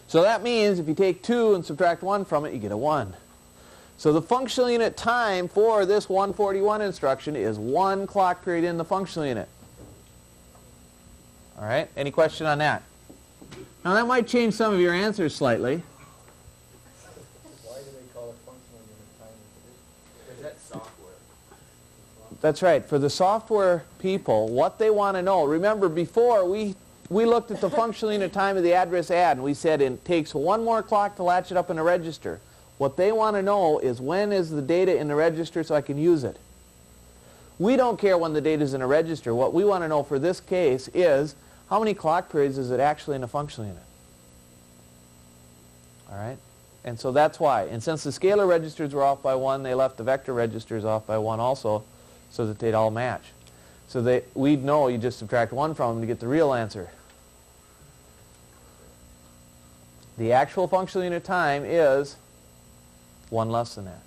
So that means if you take 2 and subtract 1 from it, you get a 1. So the functional unit time for this 141 instruction is 1 clock period in the functional unit. All right, any question on that? Now that might change some of your answers slightly. Why do they call it functional unit time? Because that's software. That's right. For the software people, what they want to know, remember before we looked at the functional unit time of the address add, and we said it takes 1 more clock to latch it up in a register. What they want to know is when is the data in the register so I can use it. We don't care when the data is in a register. What we want to know for this case is how many clock periods is it actually in a functional unit. All right? And so that's why. And since the scalar registers were off by 1, they left the vector registers off by 1 also so that they'd all match. So we'd know you just subtract 1 from them to get the real answer. The actual functional unit time is 1 less than that.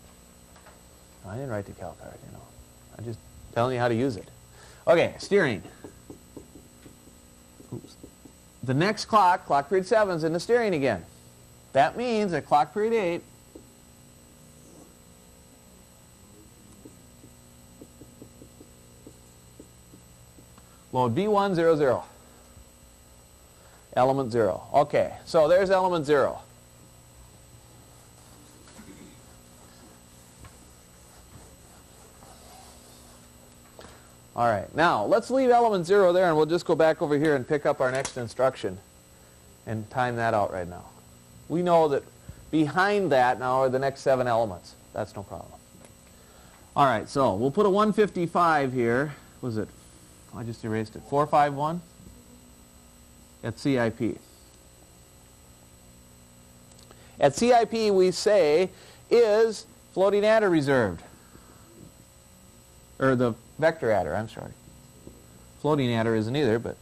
I didn't write the cal card, you know. I'm just telling you how to use it. Okay, steering. Oops. The next clock period 7, is in the steering again. That means at clock period 8, load B1, 0, 0. Element 0. Okay, so there's element 0. All right, now let's leave element 0 there, and we'll just go back over here and pick up our next instruction and time that out right now. We know that behind that now are the next 7 elements. That's no problem. All right, so we'll put a 155 here. Was it? I just erased it. 451 at CIP. At CIP we say, is floating adder reserved? Or the vector adder, I'm sorry. Floating adder isn't either, but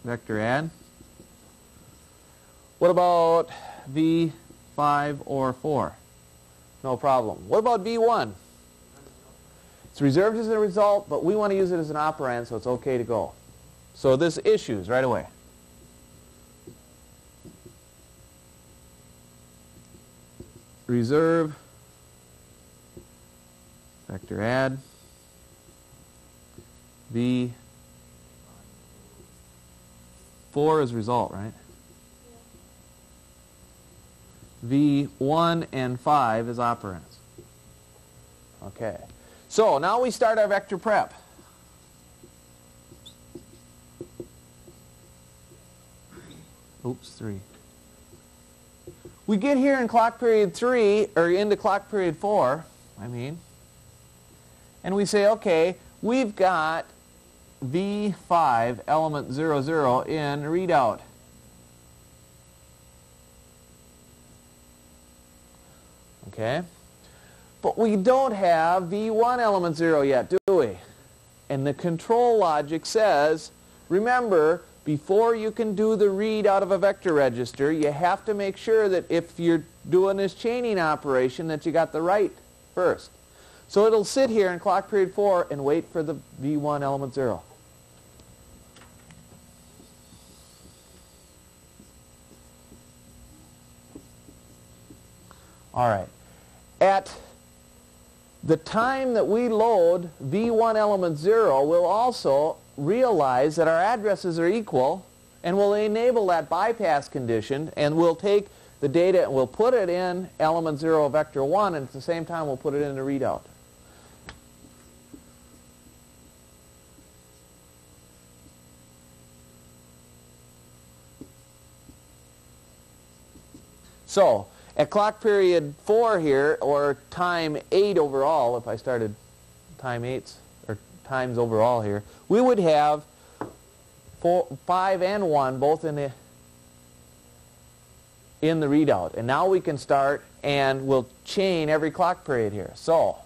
vector add. What about V5 or 4? No problem. What about V1? It's reserved as a result, but we want to use it as an operand, so it's okay to go. So this issues right away. Reserve, vector add, V4 is result, right? V1 and 5 is operands. Okay. So now we start our vector prep. Oops, 3. We get here in clock period 3, or into clock period 4, and we say, okay, we've got V5 element 0, 0 in readout. Okay? But we don't have V1 element 0 yet, do we? And the control logic says, remember, before you can do the read out of a vector register, you have to make sure that if you're doing this chaining operation that you got the right first. So it'll sit here in clock period 4 and wait for the V1 element 0. All right. At the time that we load V1 element 0, we'll also realize that our addresses are equal, and we'll enable that bypass condition, and we'll take the data and we'll put it in element 0 vector 1, and at the same time we'll put it in the readout. So at clock period 4 here, or time 8 overall, if I started time 8s, or times overall here, we would have 5 and 1 both in the readout. And now we can start, and we'll chain every clock period here. So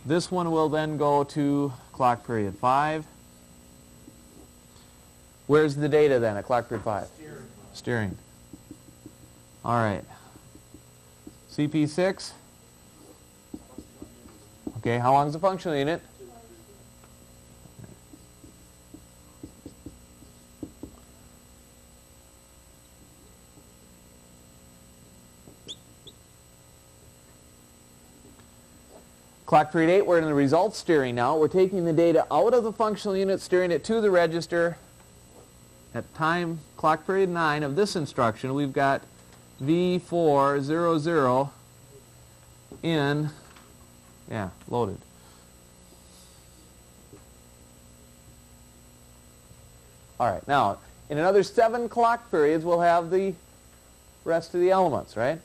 this one will then go to clock period 5. Where's the data then at clock period 5? Steering. All right. CP6. Okay, how long is the functional unit? Clock period 8, we're in the results steering now. We're taking the data out of the functional unit, steering it to the register. At time clock period 9 of this instruction, we've got V4, 0, 0 in, loaded. All right, now, in another 7 clock periods, we'll have the rest of the elements, right?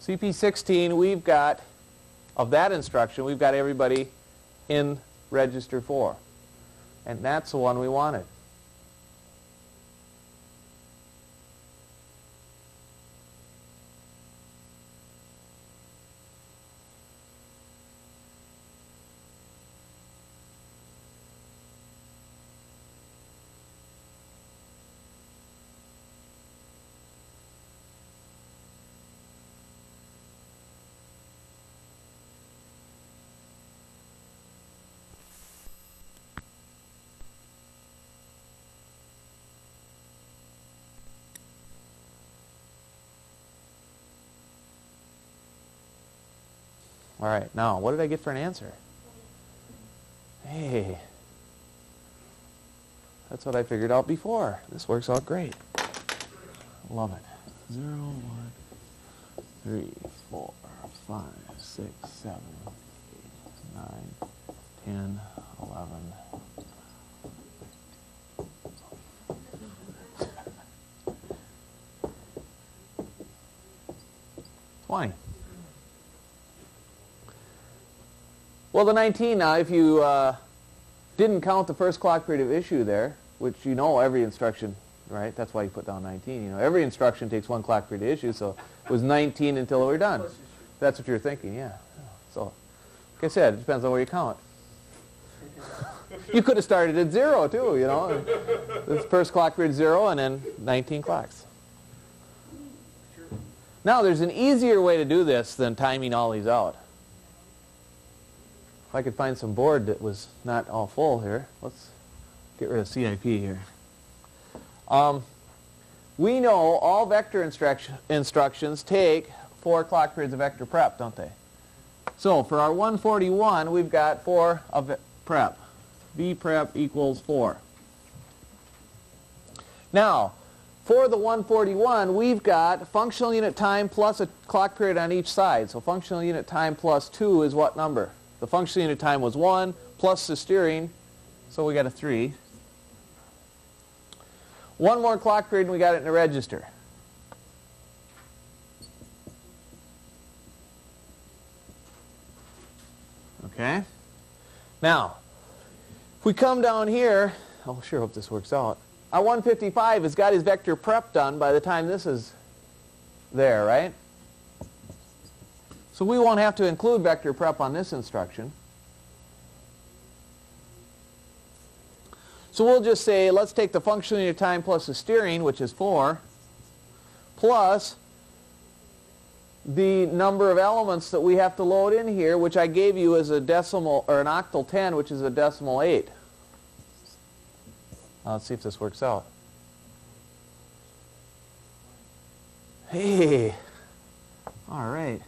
CP16, we've got, of that instruction, we've got everybody in register 4. And that's the one we wanted. All right, now, what did I get for an answer? Hey, that's what I figured out before. This works out great. Love it. 0, 1, 3, 4, 5, 6, 7, 8, 9, 10, 11. 20. Well, the 19 now, if you didn't count the first clock period of issue there, which you know every instruction, right? That's why you put down 19. You know, every instruction takes 1 clock period to issue, so it was 19 until we were done. That's what you're thinking, yeah. So, like I said, it depends on where you count. You could have started at 0 too, you know. This first clock period 0 and then 19 clocks. Now, there's an easier way to do this than timing all these out. If I could find some board that was not all full here, let's get rid of CIP here. We know all vector instructions take 4 clock periods of vector prep, don't they? So for our 141, we've got 4 of prep. V prep equals 4. Now, for the 141, we've got functional unit time plus a clock period on each side. So functional unit time plus 2 is what number? The functional unit time was 1 plus the steering, so we got a 3. One more clock period and we got it in the register. Okay? Now, if we come down here, I sure hope this works out. Our 155 has got his vector prep done by the time this is there, right? So we won't have to include vector prep on this instruction. So we'll just say, let's take the functional unit time plus the steering, which is 4, plus the number of elements that we have to load in here, which I gave you as a decimal, or an octal 10, which is a decimal 8. Let's see if this works out. Hey, all right.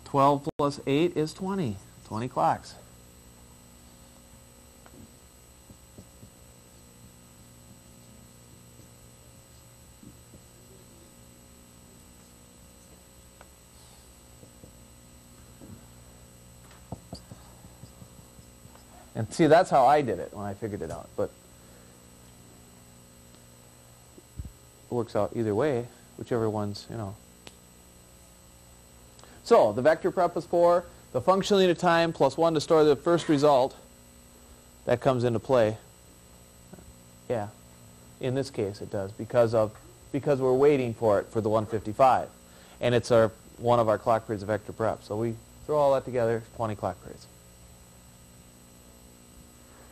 12 plus 8 is 20. 20 clocks. And see, that's how I did it when I figured it out. But it works out either way, whichever one's, you know. So the vector prep is 4. The functional unit time plus 1 to store the first result, that comes into play. Yeah, in this case it does because we're waiting for it for the 155, and it's one of our clock periods of vector prep. So we throw all that together, 20 clock periods.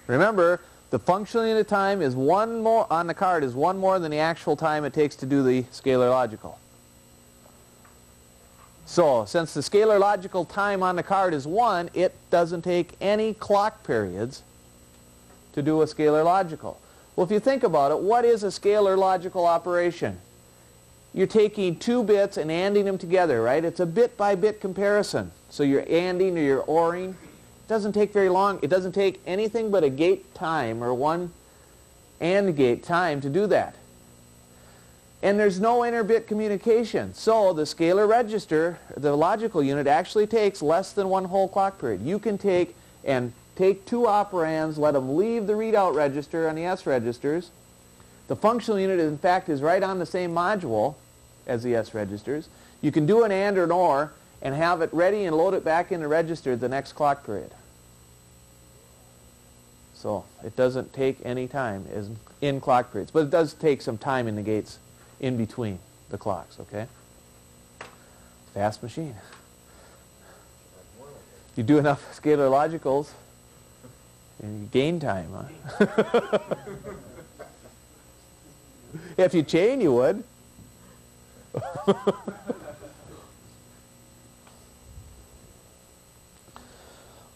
Remember, the functional unit time is 1 more on the card is 1 more than the actual time it takes to do the scalar logical. So, since the scalar logical time on the card is 1, it doesn't take any clock periods to do a scalar logical. Well, if you think about it, what is a scalar logical operation? You're taking 2 bits and ANDing them together, right? It's a bit-by-bit comparison. So you're ANDing or you're ORing. It doesn't take very long. It doesn't take anything but a gate time or 1 AND gate time to do that. And there's no inter-bit communication. So the scalar register, the logical unit, actually takes less than 1 whole clock period. You can take 2 operands, let them leave the readout register on the S registers. The functional unit, in fact, is right on the same module as the S registers. You can do an AND or an OR and have it ready and load it back in the register the next clock period. So it doesn't take any time in clock periods, but it does take some time in the gates in between the clocks, okay? Fast machine. You do enough scalar logicals and you gain time, huh? If you chain, you would.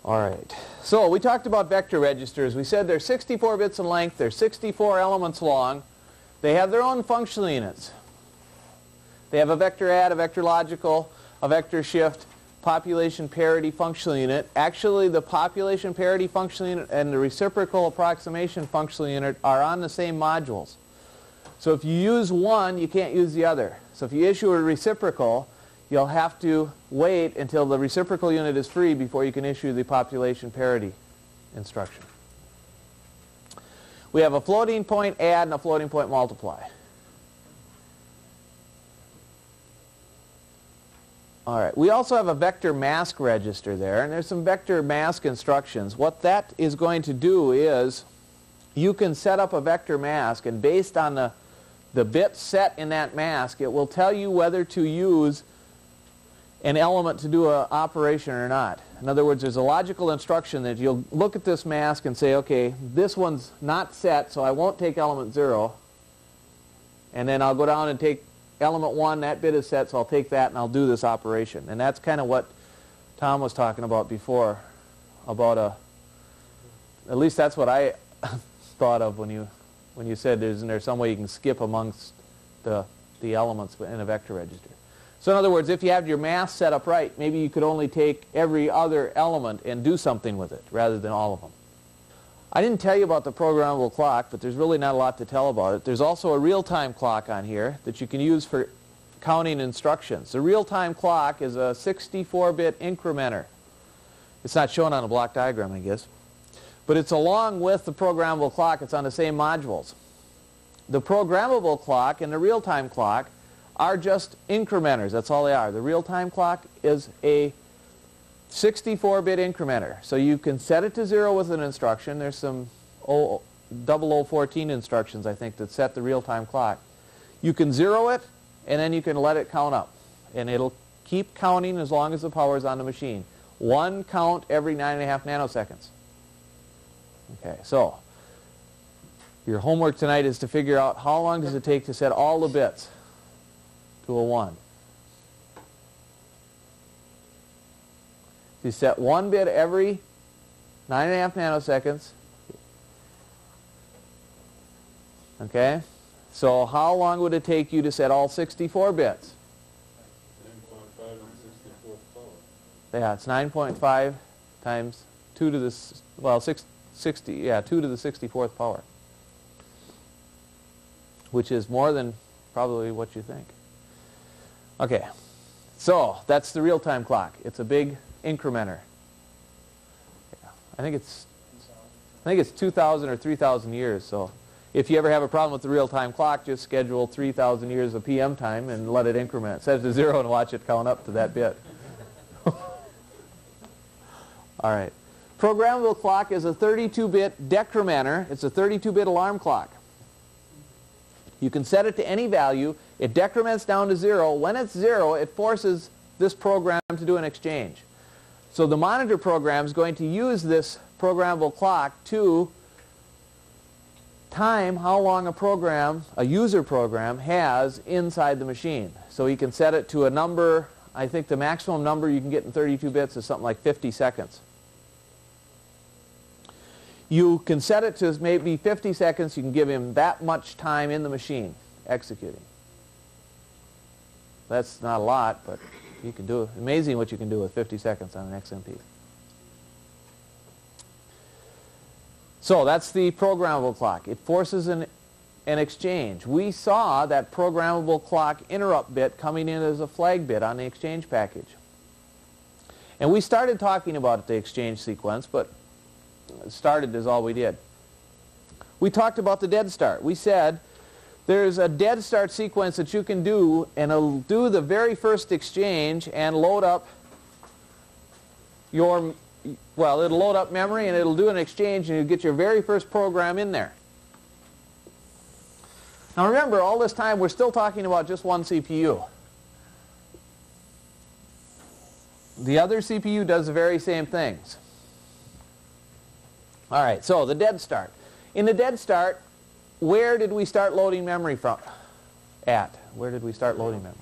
All right, so we talked about vector registers. We said they're 64 bits in length, they're 64 elements long. They have their own functional units. They have a vector add, a vector logical, a vector shift, population parity functional unit. Actually, the population parity functional unit and the reciprocal approximation functional unit are on the same modules. So if you use one, you can't use the other. So if you issue a reciprocal, you'll have to wait until the reciprocal unit is free before you can issue the population parity instruction. We have a floating point add and a floating point multiply. All right. We also have a vector mask register there, and there's some vector mask instructions. What that is going to do is you can set up a vector mask, and based on the bits set in that mask, it will tell you whether to use an element to do an operation or not. In other words, there's a logical instruction that you'll look at this mask and say, okay, this one's not set, so I won't take element 0. And then I'll go down and take element 1, that bit is set, so I'll take that and I'll do this operation. And that's kind of what Tom was talking about before, about at least that's what I thought of when you said isn't there some way you can skip amongst the elements in a vector register. So in other words, if you have your math set up right, maybe you could only take every other element and do something with it rather than all of them. I didn't tell you about the programmable clock, but there's really not a lot to tell about it. There's also a real-time clock on here that you can use for counting instructions. The real-time clock is a 64-bit incrementer. It's not shown on a block diagram, I guess. But it's along with the programmable clock. It's on the same modules. The programmable clock and the real-time clock are just incrementers. That's all they are. The real-time clock is a 64-bit incrementer. So you can set it to 0 with an instruction. There's some 0014 instructions, I think, that set the real-time clock. You can 0 it, and then you can let it count up. And it'll keep counting as long as the power is on the machine. One count every 9.5 nanoseconds. Okay, so your homework tonight is to figure out how long does it take to set all the bits to a 1. You set one bit every 9.5 nanoseconds. Okay? So how long would it take you to set all 64 bits? 9.5 and 64th power. Yeah, it's 9.5 times 2 to the, well, 2 to the 64th power. Which is more than probably what you think. Okay. So that's the real-time clock. It's a big incrementer. Yeah. I think it's 2,000 or 3,000 years. So if you ever have a problem with the real-time clock, just schedule 3,000 years of PM time and let it increment. Set it to 0 and watch it count up to that bit. All right. Programmable clock is a 32-bit decrementer. It's a 32-bit alarm clock. You can set it to any value. It decrements down to 0. When it's 0, it forces this program to do an exchange. So the monitor program is going to use this programmable clock to time how long a program, a user program, has inside the machine. So you can set it to a number. I think the maximum number you can get in 32 bits is something like 50 seconds. You can set it to maybe 50 seconds. You can give him that much time in the machine executing. That's not a lot, but you can do it. Amazing what you can do with 50 seconds on an XMP. So that's the programmable clock. It forces an exchange. We saw that programmable clock interrupt bit coming in as a flag bit on the exchange package. And we started talking about the exchange sequence, but started is all we did. We talked about the dead start. We said there's a dead start sequence that you can do, and it'll do the very first exchange and load up your, well, it'll load up memory and it'll do an exchange and you'll get your very first program in there. Now remember, all this time we're still talking about just one CPU. The other CPU does the very same things. All right, so the dead start. In the dead start, where did we start loading memory from? Where did we start loading memory?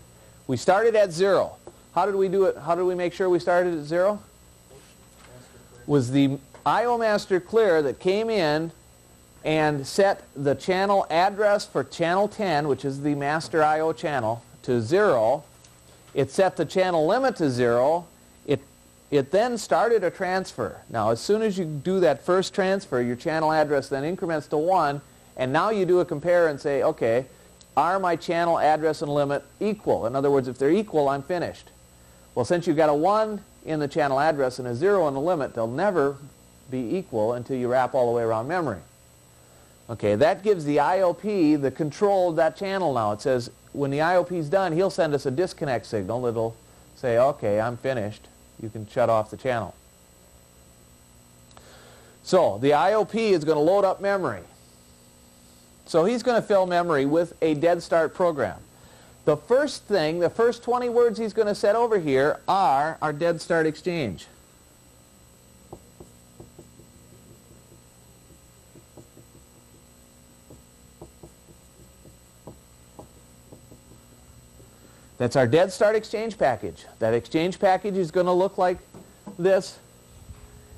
We started at 0. How did we do it? How did we make sure we started at 0? Was the I/O master clear that came in and set the channel address for channel 10, which is the master I/O channel, to 0. It set the channel limit to 0. It it then started a transfer. Now, as soon as you do that first transfer, your channel address then increments to 1, and now you do a compare and say, okay, are my channel address and limit equal? In other words, if they're equal, I'm finished. Well, since you've got a 1 in the channel address and a 0 in the limit, they'll never be equal until you wrap all the way around memory. Okay, that gives the IOP the control of that channel now. It says when the IOP is done, he'll send us a disconnect signal that'll say, okay, I'm finished. You can shut off the channel. So the IOP is going to load up memory. So he's going to fill memory with a dead start program. The first thing, the first 20 words he's going to set over here are our dead start exchange. That's our dead start exchange package. That exchange package is going to look like this.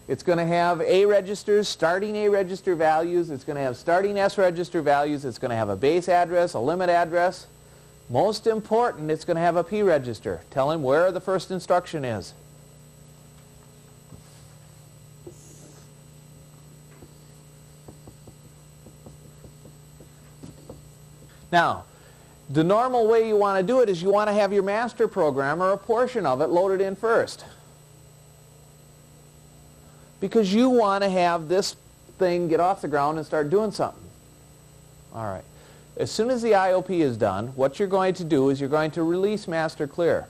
It's going to have A registers, starting A register values. It's going to have starting S register values. It's going to have a base address, a limit address. Most important, it's going to have a P register. Tell him where the first instruction is. Now, the normal way you want to do it is you want to have your master program or a portion of it loaded in first. Because you want to have this thing get off the ground and start doing something. All right. As soon as the IOP is done, what you're going to do is you're going to release master clear.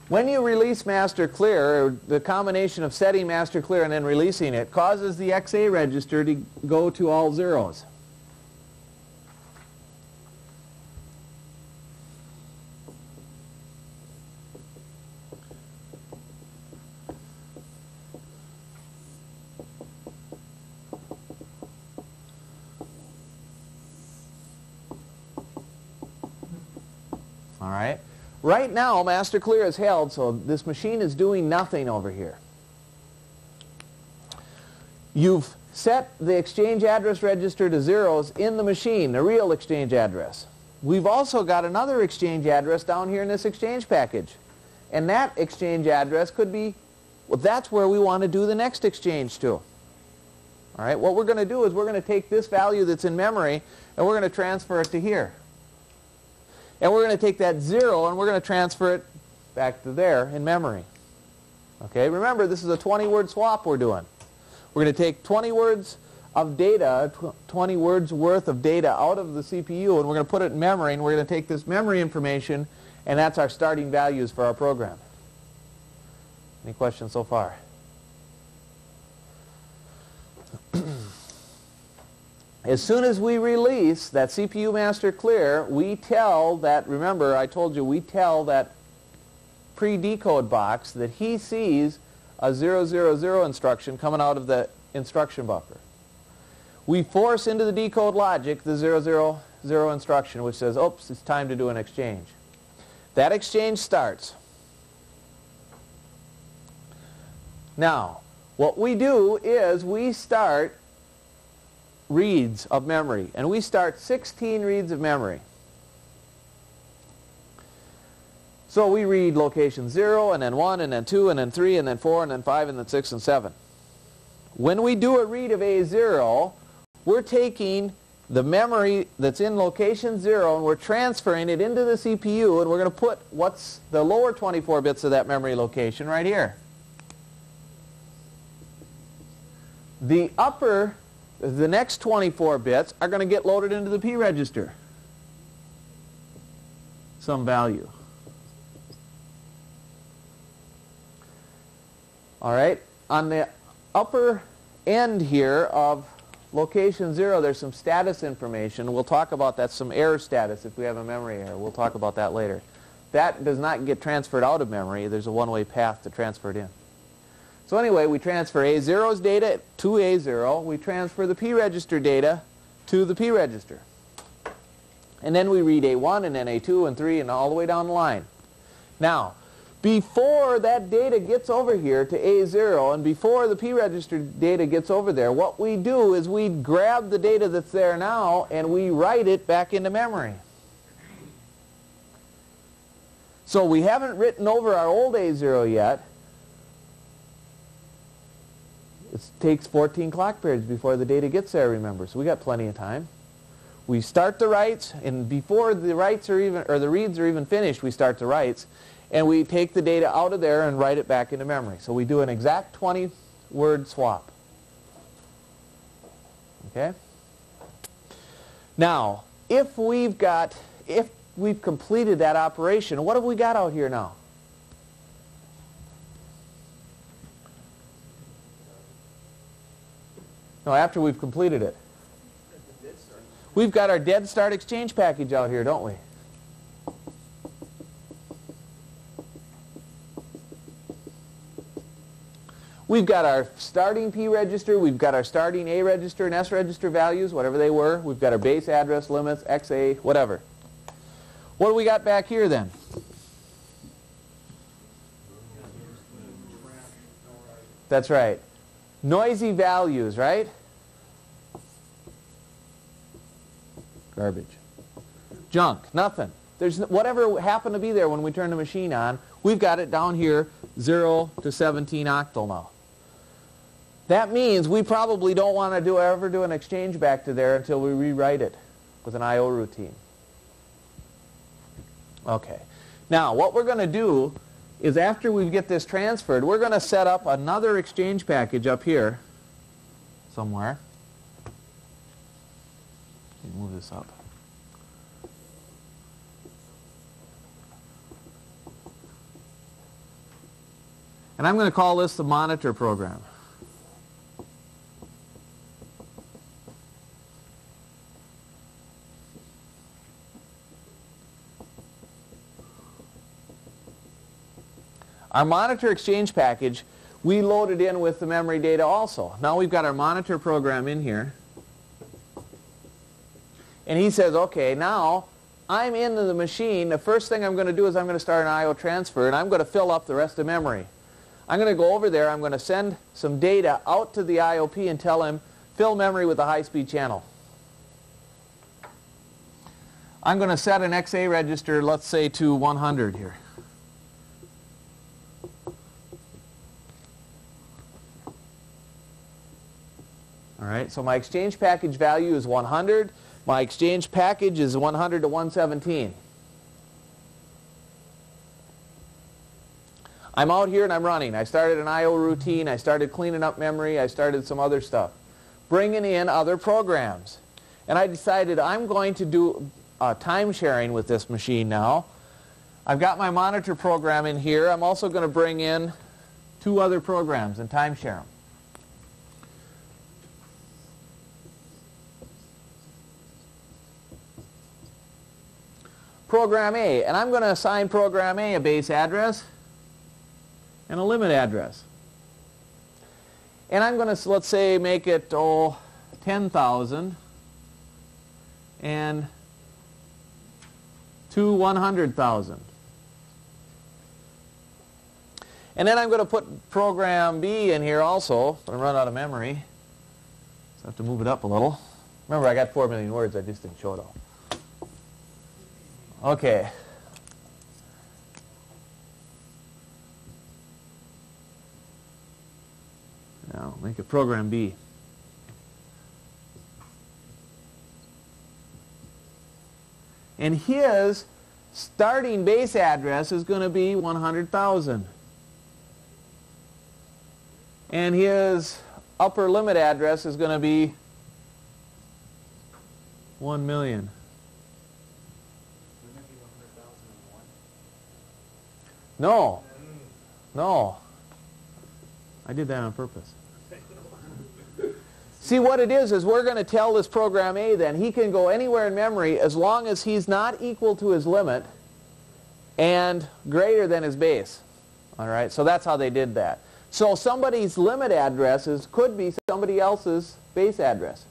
When you release master clear, the combination of setting master clear and then releasing it causes the XA register to go to all zeros. All right. Right now, master clear is held, so this machine is doing nothing over here. You've set the exchange address register to zeros in the machine, the real exchange address. We've also got another exchange address down here in this exchange package. And that exchange address could be, well, that's where we want to do the next exchange to. All right, what we're going to do is we're going to take this value that's in memory and we're going to transfer it to here. And we're going to take that 0 and we're going to transfer it back to there in memory. Okay, remember this is a 20-word swap we're doing. We're going to take 20 words of data, 20 words worth of data out of the CPU, and we're going to put it in memory, and we're going to take this memory information, and that's our starting values for our program. Any questions so far? As soon as we release that CPU master clear, we tell that, remember I told you, we tell that pre-decode box that he sees a 000 instruction coming out of the instruction buffer. We force into the decode logic the 000 instruction, which says, oops, it's time to do an exchange. That exchange starts. Now, what we do is we start reads of memory, and we start 16 reads of memory. So we read location 0, and then 1, and then 2, and then 3, and then 4, and then 5, and then 6, and 7. When we do a read of A0, we're taking the memory that's in location 0, and we're transferring it into the CPU, and we're going to put what's the lower 24 bits of that memory location right here. The next 24 bits are going to get loaded into the P register. Some value. All right. On the upper end here of location 0, there's some status information. We'll talk about that, some error status if we have a memory error. We'll talk about that later. That does not get transferred out of memory. There's a one-way path to transfer it in. So anyway, we transfer A0's data to A0. We transfer the P register data to the P register. And then we read A1 and then A2 and 3 and all the way down the line. Now, Before that data gets over here to A0 and before the P register data gets over there, what we do is we grab the data that's there now and we write it back into memory. So we haven't written over our old A0 yet. It takes 14 clock periods before the data gets there, remember, so we got plenty of time. We start the writes, and before the writes are even, or the reads are even finished, we start the writes, and we take the data out of there and write it back into memory. So we do an exact 20-word swap. Okay? Now, if we've completed that operation, what have we got out here now? No, after we've completed it. We've got our dead start exchange package out here, don't we? We've got our starting P register, we've got our starting A register and S register values, whatever they were. We've got our base address, limits, XA, whatever. What do we got back here then? That's right. Noisy values, right? Garbage. Junk, nothing. There's whatever happened to be there when we turn the machine on, we've got it down here 0 to 17 octal now. That means we probably don't want to ever do an exchange back to there until we rewrite it with an I/O routine. Okay. Now, what we're going to do is after we get this transferred, we're going to set up another exchange package up here somewhere. Let me move this up. And I'm going to call this the monitor program. Our monitor exchange package, we loaded in with the memory data also. Now we've got our monitor program in here. And he says, okay, now I'm into the machine. The first thing I'm going to do is I'm going to start an I/O transfer, and I'm going to fill up the rest of memory. I'm going to go over there. I'm going to send some data out to the IOP and tell him, fill memory with a high-speed channel. I'm going to set an XA register, let's say, to 100 here. All right, so my exchange package value is 100. My exchange package is 100 to 117. I'm out here and I'm running. I started an I/O routine. I started cleaning up memory. I started some other stuff, bringing in other programs. And I decided I'm going to do time sharing with this machine now. I've got my monitor program in here. I'm also going to bring in 2 other programs and time share them. Program A, and I'm going to assign program A a base address and a limit address. And I'm going to, let's say, make it 10,000 and to 100,000. And then I'm going to put program B in here also. I'm going to run out of memory, so I have to move it up a little. Remember, I got 4 million words. I just didn't show it all. Okay. Now, make it program B. And his starting base address is going to be 100,000. And his upper limit address is going to be 1 million. No. No. I did that on purpose. See, what it is we're going to tell this program A then he can go anywhere in memory as long as he's not equal to his limit and greater than his base. All right, so that's how they did that. So somebody's limit addresses could be somebody else's base address.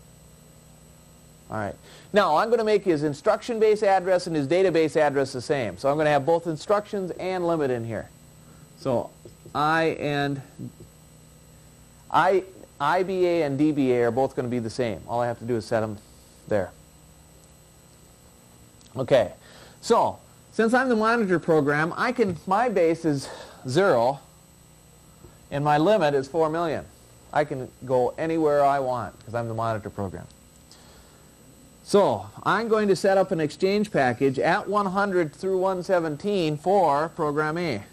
All right. Now, I'm going to make his instruction base address and his database address the same. So I'm going to have both instructions and limit in here. So IBA and DBA are both going to be the same. All I have to do is set them there. Okay, so since I'm the monitor program, my base is 0 and my limit is 4 million. I can go anywhere I want because I'm the monitor program. So I'm going to set up an exchange package at 100 through 117 for program A.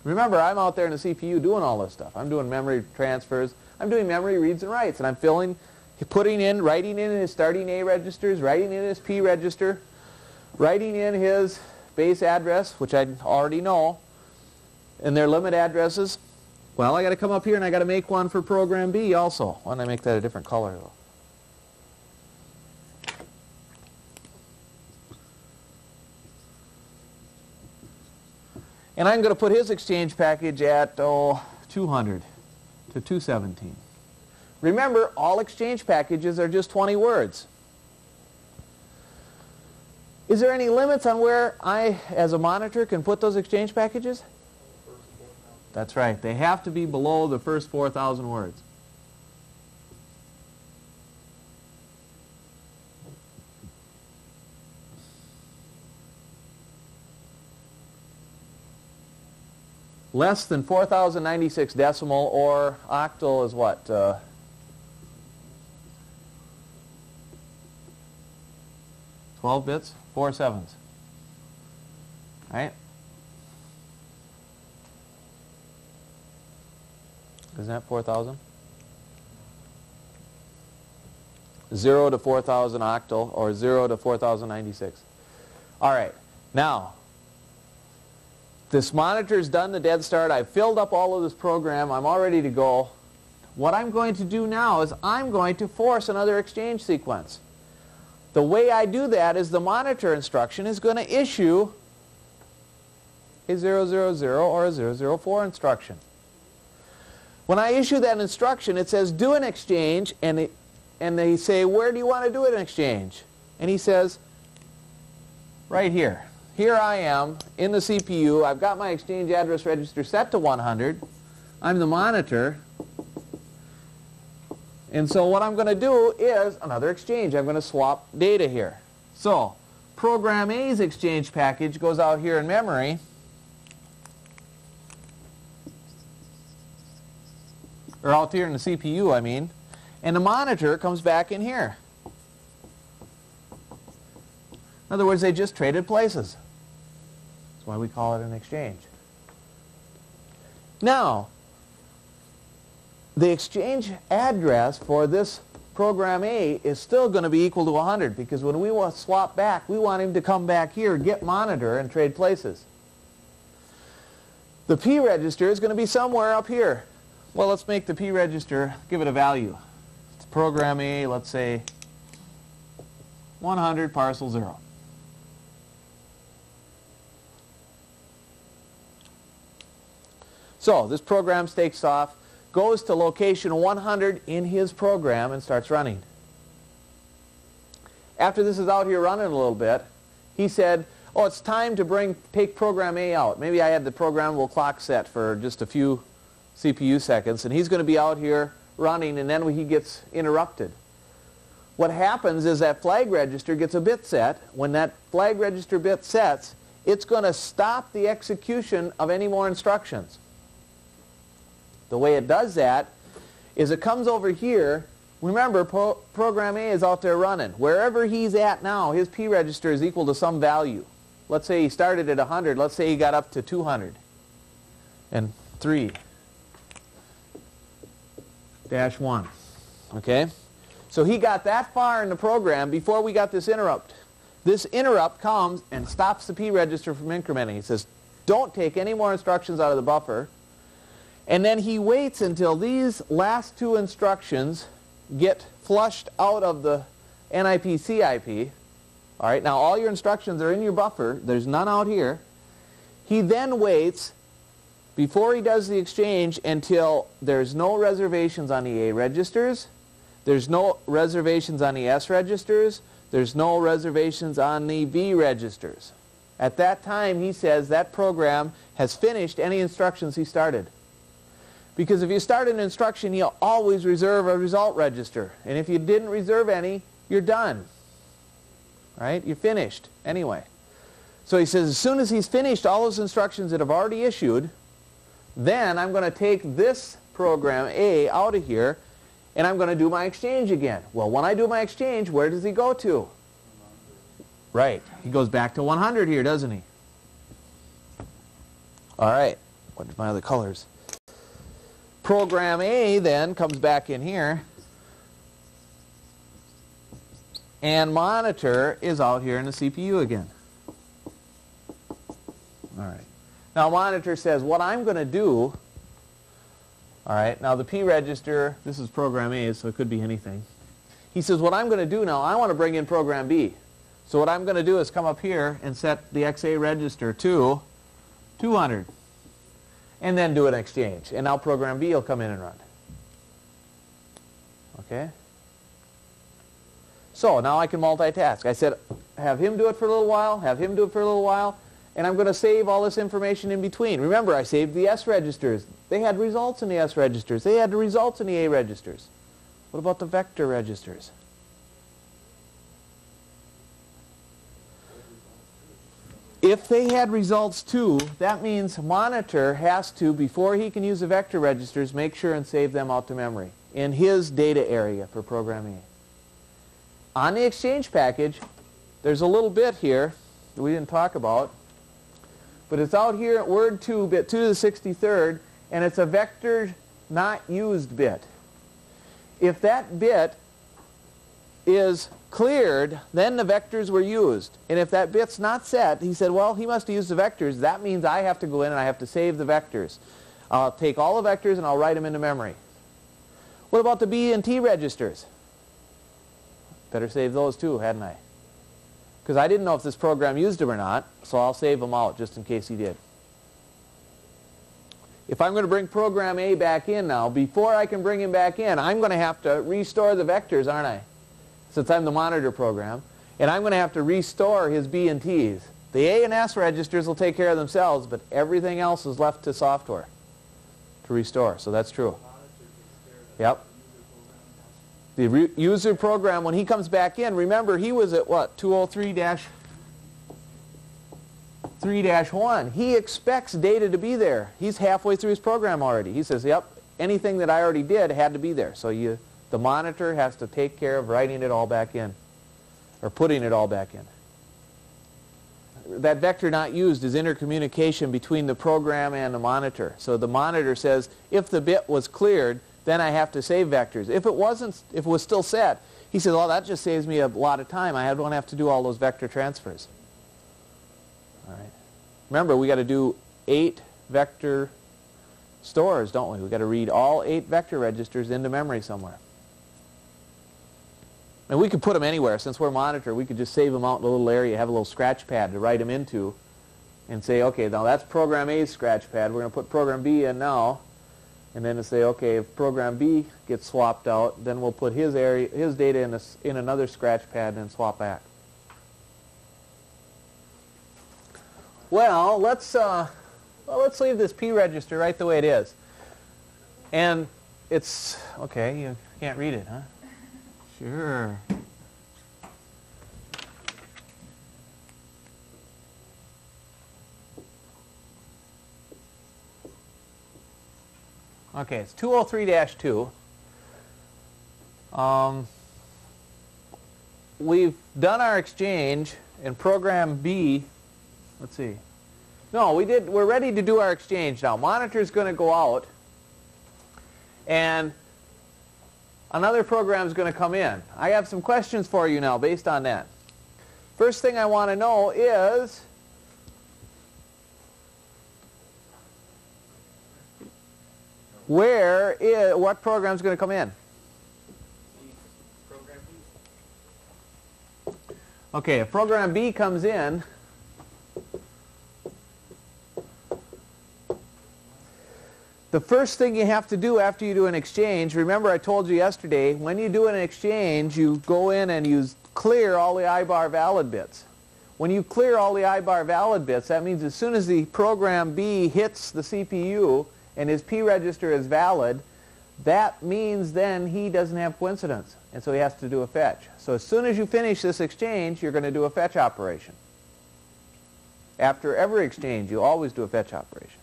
Remember, I'm out there in the CPU doing all this stuff. I'm doing memory transfers. I'm doing memory reads and writes, and I'm writing in his starting A registers, writing in his P register, writing in his base address, which I already know, and their limit addresses. Well, I got to come up here and I got to make one for program B also. Why don't I make that a different color though? And I'm going to put his exchange package at 200 to 217. Remember, all exchange packages are just 20 words. Is there any limits on where I, as a monitor, can put those exchange packages? That's right. They have to be below the first 4,000 words. Less than 4096 decimal, or octal is what? 12 bits? 4 sevens. Right? Isn't that 4,000? 0 to 4,000 octal, or 0 to 4096. All right. Now, this monitor's done the dead start. I've filled up all of this program. I'm all ready to go. What I'm going to do now is I'm going to force another exchange sequence. The way I do that is the monitor instruction is going to issue a 000 or a 004 instruction. When I issue that instruction, it says do an exchange, and they say, where do you want to do an exchange? And he says, right here. Here I am in the CPU. I've got my exchange address register set to 100. I'm the monitor. And so what I'm going to do is another exchange. I'm going to swap data here. So program A's exchange package goes out here in memory. Or out here in the CPU, I mean. And the monitor comes back in here. In other words, they just traded places. That's why we call it an exchange. Now, the exchange address for this program A is still going to be equal to 100, because when we want to swap back, we want him to come back here, get monitor, and trade places. The P register is going to be somewhere up here. Well, let's make the P register, give it a value. It's program A, let's say 100 parcel 0. So this program takes off, goes to location 100 in his program and starts running. After this is out here running a little bit, he said, oh, it's time to take program A out. Maybe I had the programmable clock set for just a few CPU seconds, and he's going to be out here running, and then he gets interrupted. What happens is that flag register gets a bit set. When that flag register bit sets, it's going to stop the execution of any more instructions. The way it does that is it comes over here. Remember, program A is out there running. Wherever he's at now, his P register is equal to some value. Let's say he started at 100. Let's say he got up to 200 and 3-1. Okay? So he got that far in the program before we got this interrupt. This interrupt comes and stops the P register from incrementing. He says, don't take any more instructions out of the buffer. And then he waits until these last two instructions get flushed out of the NIP CIP. All right, now all your instructions are in your buffer. There's none out here. He then waits before he does the exchange until there's no reservations on the A registers, there's no reservations on the S registers, there's no reservations on the B registers. At that time, he says that program has finished any instructions he started. Because if you start an instruction, you'll always reserve a result register. And if you didn't reserve any, you're done. Right? You're finished anyway. So he says as soon as he's finished all those instructions that have already issued, then I'm going to take this program A out of here and I'm going to do my exchange again. Well, when I do my exchange, where does he go to? Right. He goes back to 100 here, doesn't he? All right. What are my other colors? Program A then comes back in here. And monitor is out here in the CPU again. All right. Now monitor says what I'm going to do. All right. Now the P register, this is program A, so it could be anything. He says what I'm going to do now, I want to bring in program B. So what I'm going to do is come up here and set the XA register to 200. And then do an exchange. And now program B will come in and run. Okay? So now I can multitask. I said have him do it for a little while, have him do it for a little while, and I'm going to save all this information in between. Remember, I saved the S registers. They had results in the S registers. They had the results in the A registers. What about the vector registers? If they had results too, that means monitor has to, before he can use the vector registers, make sure and save them out to memory in his data area for program A. On the exchange package, there's a little bit here that we didn't talk about, but it's out here at word 2, bit 2 to the 63rd, and it's a vector not used bit. If that bit is cleared, then the vectors were used. And if that bit's not set, he said, well, he must have used the vectors. That means I have to go in and I have to save the vectors. I'll take all the vectors and I'll write them into memory. What about the B and T registers? Better save those too, hadn't I? Because I didn't know if this program used them or not, so I'll save them out just in case he did. If I'm going to bring program A back in now, before I can bring him back in, I'm going to have to restore the vectors, aren't I? Since I'm the monitor program. And I'm going to have to restore his B and T's. The A and S registers will take care of themselves, but everything else is left to software to restore. So that's true. Yep. The user program, when he comes back in, remember he was at what? 203-3-1. He expects data to be there. He's halfway through his program already. He says, yep, anything that I already did had to be there. So the monitor has to take care of writing it all back in, or putting it all back in. That vector not used is intercommunication between the program and the monitor. So the monitor says, if the bit was cleared, then I have to save vectors. If it wasn't, if it was still set, he says, well, that just saves me a lot of time. I don't have to do all those vector transfers. All right. Remember, we got to do 8 vector stores, don't we? We got to read all 8 vector registers into memory somewhere. And we could put them anywhere. Since we're monitor, we could just save them out in a little area, have a little scratch pad to write them into, and say, okay, now that's program A's scratch pad. We're going to put program B in now, and then to say, okay, if program B gets swapped out, then we'll put his data in another scratch pad and swap back. Well, let's leave this P register right the way it is. And it's okay. You can't read it, huh? Sure. Okay, it's 203-2. We've done our exchange in program B. Let's see. No, we're ready to do our exchange now. Monitor's going to go out, and another program is going to come in. I have some questions for you now based on that. First thing I want to know is what program is going to come in? Program B. Okay, if program B comes in, the first thing you have to do after you do an exchange, remember I told you yesterday, when you do an exchange, you go in and you clear all the I-bar valid bits. when you clear all the I-bar valid bits, that means as soon as the program B hits the CPU and his P register is valid, that means then he doesn't have coincidence, and so he has to do a fetch. So as soon as you finish this exchange, you're going to do a fetch operation. After every exchange, you always do a fetch operation.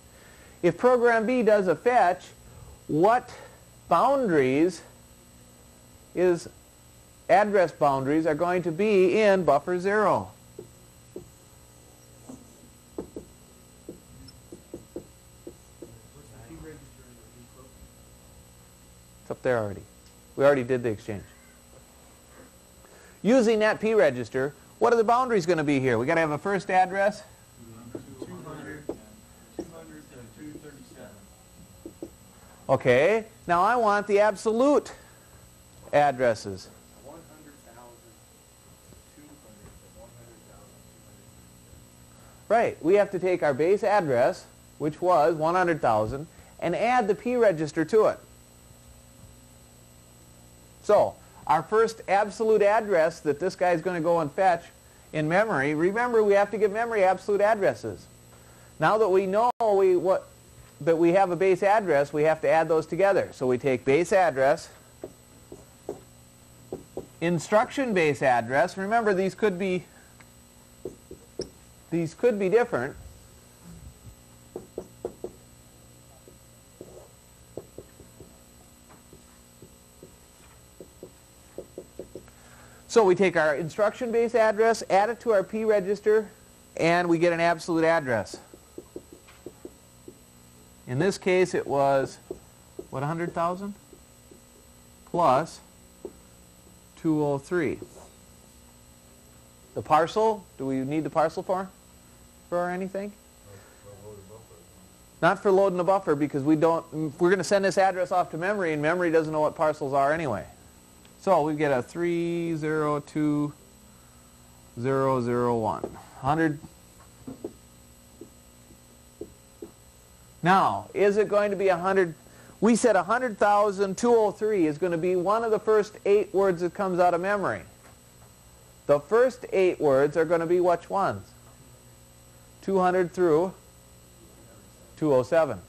If program B does a fetch, what boundaries address boundaries are going to be in buffer 0? It's up there already. We already did the exchange. Using that P register, what are the boundaries going to be here? We got to have a first address. 200 and 237. Okay. Now I want the absolute addresses. 100,000, 200, 100,000, Right. We have to take our base address, which was 100,000, and add the P register to it. So our first absolute address that this guy is going to go and fetch in memory, remember we have to give memory absolute addresses. Now that we know that we have a base address, we have to add those together. So we take base address, instruction base address. Remember these could be different. So we take our instruction base address, add it to our P register, and we get an absolute address. In this case it was, what, 100,000? Plus 203. The parcel, do we need the parcel for anything? Not for loading the buffer, because we're going to send this address off to memory, and memory doesn't know what parcels are anyway. So we get a 302001. 100. Now, is it going to be 100? We said 100,203 is going to be one of the first 8 words that comes out of memory. The first 8 words are going to be which ones? 200 through 207.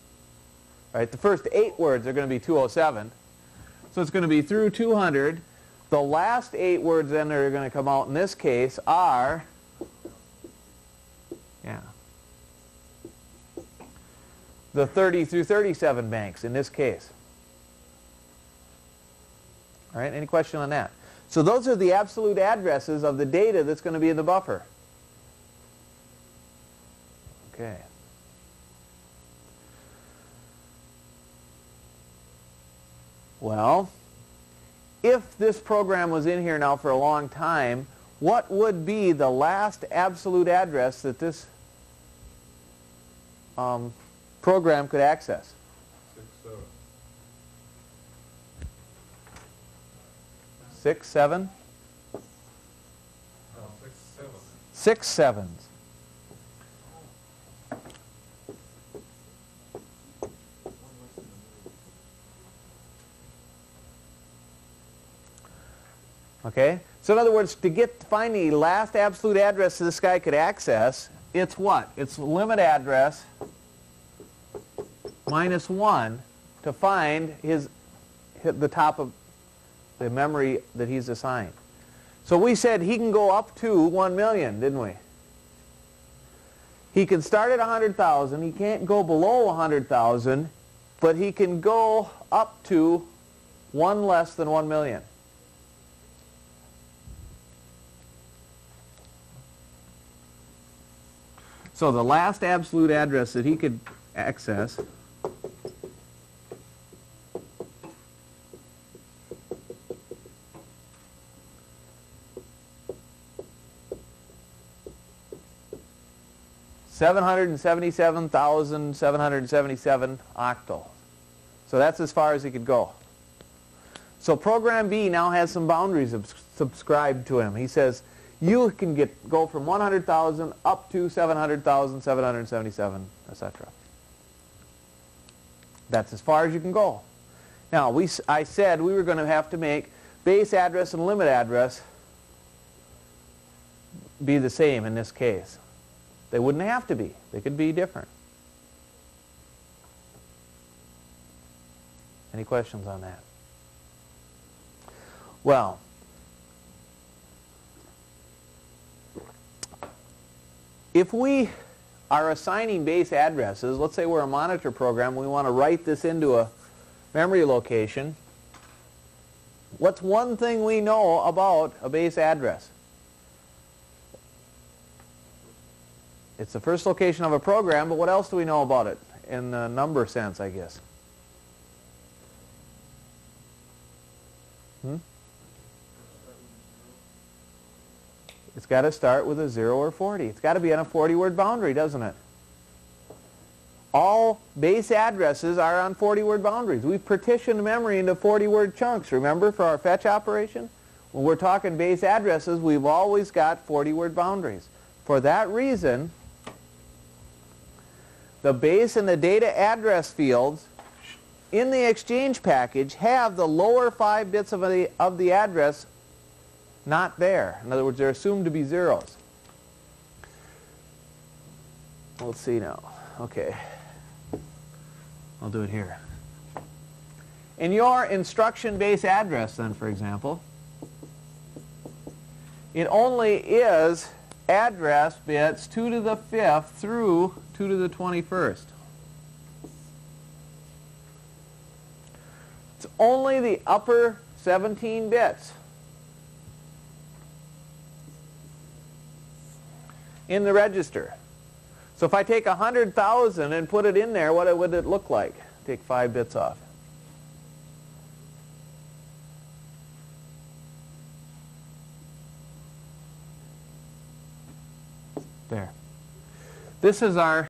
Right? The first 8 words are going to be 207. So it's going to be through 200. The last 8 words then that are going to come out in this case are, the 30 through 37 banks in this case. All right, any question on that? So those are the absolute addresses of the data that's going to be in the buffer. Okay. Well, if this program was in here now for a long time, what would be the last absolute address that this program could access? 6, 7? 6 sevens. Okay? So in other words, to find the last absolute address this guy could access, it's what? It's limit address minus 1 to find the top of the memory that he's assigned. So we said he can go up to 1 million, didn't we? He can start at 100,000. He can't go below 100,000, but he can go up to 1 less than 1 million. So the last absolute address that he could access $777,777 octal. So that's as far as he could go. So program B now has some boundaries subscribed to him. He says you can go from 100,000 up to 700,000, 777, etc. That's as far as you can go. Now, I said we were going to have to make base address and limit address be the same in this case. They wouldn't have to be. They could be different. Any questions on that? Well, if we are assigning base addresses, let's say we're a monitor program, we want to write this into a memory location, what's one thing we know about a base address? It's the first location of a program, but what else do we know about it in the number sense, I guess? It's got to start with a 0 or 40. It's got to be on a 40-word boundary, doesn't it? All base addresses are on 40-word boundaries. We've partitioned memory into 40-word chunks, remember, for our fetch operation? When we're talking base addresses, we've always got 40-word boundaries. For that reason, the base and the data address fields in the exchange package have the lower 5 bits of the address not there. In other words, they're assumed to be zeros. Let's see now. Okay. I'll do it here. In your instruction base address, then, for example, it only is address bits 2 to the 5th through 2 to the 21st. It's only the upper 17 bits. In the register. So if I take 100,000 and put it in there, what would it look like? Take 5 bits off. There. This is our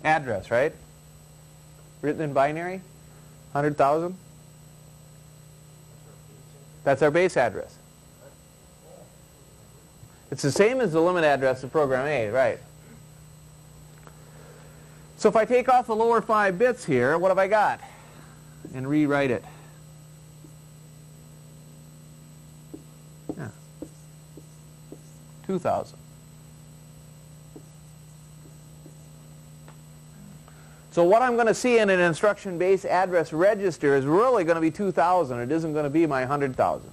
address, right? Written in binary? 100,000? That's our base address. It's the same as the limit address of program A, right? So if I take off the lower 5 bits here, what have I got? And rewrite it. Yeah. 2,000. So what I'm going to see in an instruction base address register is really going to be 2,000. It isn't going to be my 100,000.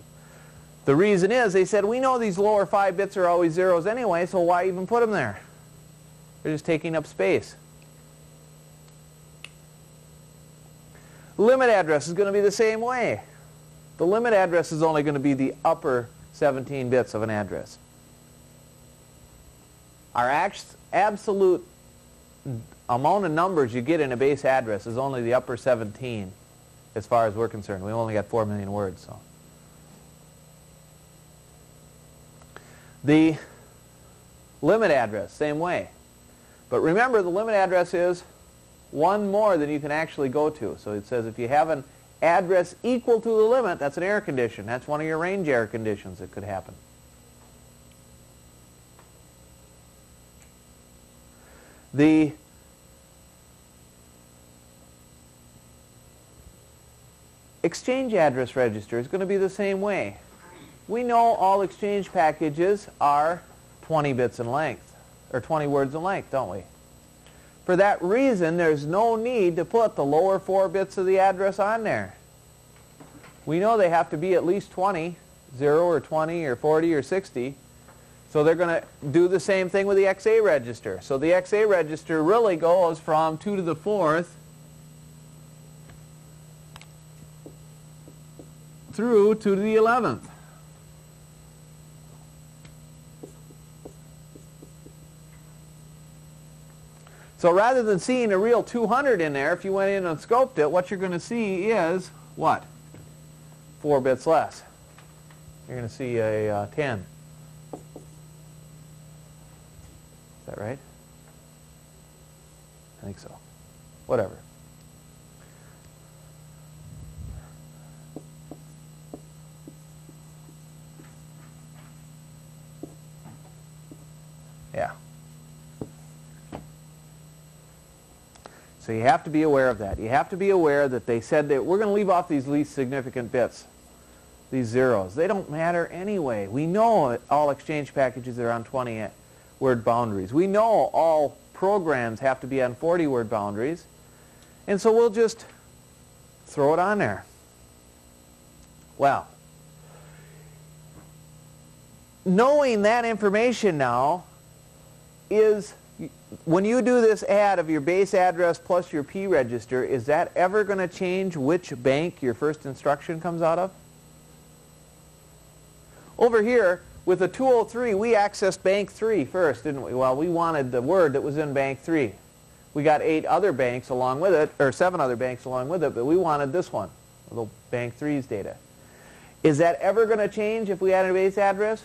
The reason is they said, we know these lower 5 bits are always zeros anyway, so why even put them there? They're just taking up space. Limit address is going to be the same way. The limit address is only going to be the upper 17 bits of an address. Our absolute amount of numbers you get in a base address is only the upper 17 as far as we're concerned. We only got 4 million words. So. The limit address, same way. But remember, the limit address is one more than you can actually go to. So it says if you have an address equal to the limit, that's an error condition. That's one of your range error conditions that could happen. The exchange address register is going to be the same way. We know all exchange packages are 20 bits in length, or 20 words in length, don't we? For that reason, there's no need to put the lower 4 bits of the address on there. We know they have to be at least 20, 0 or 20 or 40 or 60. So they're going to do the same thing with the XA register. So the XA register really goes from 2 to the 4th through 2 to the 11th. So rather than seeing a real 200 in there, if you went in and scoped it, what you're going to see is what? 4 bits less. You're going to see a 10. Is that right? I think so. Whatever. Yeah. So you have to be aware of that. You have to be aware that they said that we're going to leave off these least significant bits. these zeros. They don't matter anyway. We know all exchange packages are on 20-word boundaries. We know all programs have to be on 40-word boundaries. And so we'll just throw it on there. Well, knowing that information now is, when you do this add of your base address plus your P register, is that ever going to change which bank your first instruction comes out of? Over here, with the 203, we accessed bank 3 first, didn't we? Well, we wanted the word that was in bank 3. We got 8 other banks along with it, or 7 other banks along with it, but we wanted this one, the bank 3's data. Is that ever going to change if we add a base address?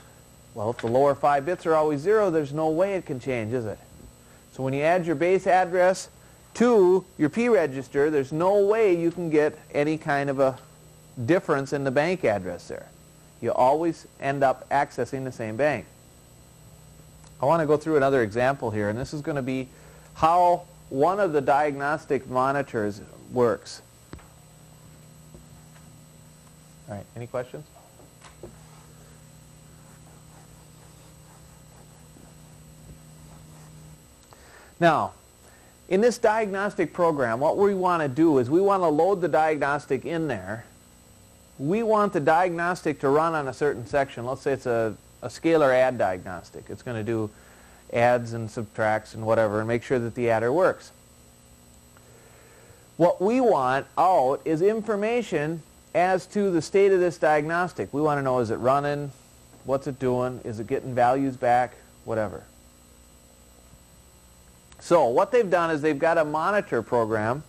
Well, if the lower 5 bits are always 0, there's no way it can change, is it? So when you add your base address to your P register, there's no way you can get any kind of a difference in the bank address there. You always end up accessing the same bank. I want to go through another example here, and this is going to be how one of the diagnostic monitors works. All right, any questions? Now, in this diagnostic program, what we want to do is we want to load the diagnostic in there. We want the diagnostic to run on a certain section. Let's say it's a scalar add diagnostic. It's going to do adds and subtracts and whatever and make sure that the adder works. What we want out is information as to the state of this diagnostic. We want to know, is it running? What's it doing? Is it getting values back? Whatever. So what they've done is they've got a monitor program,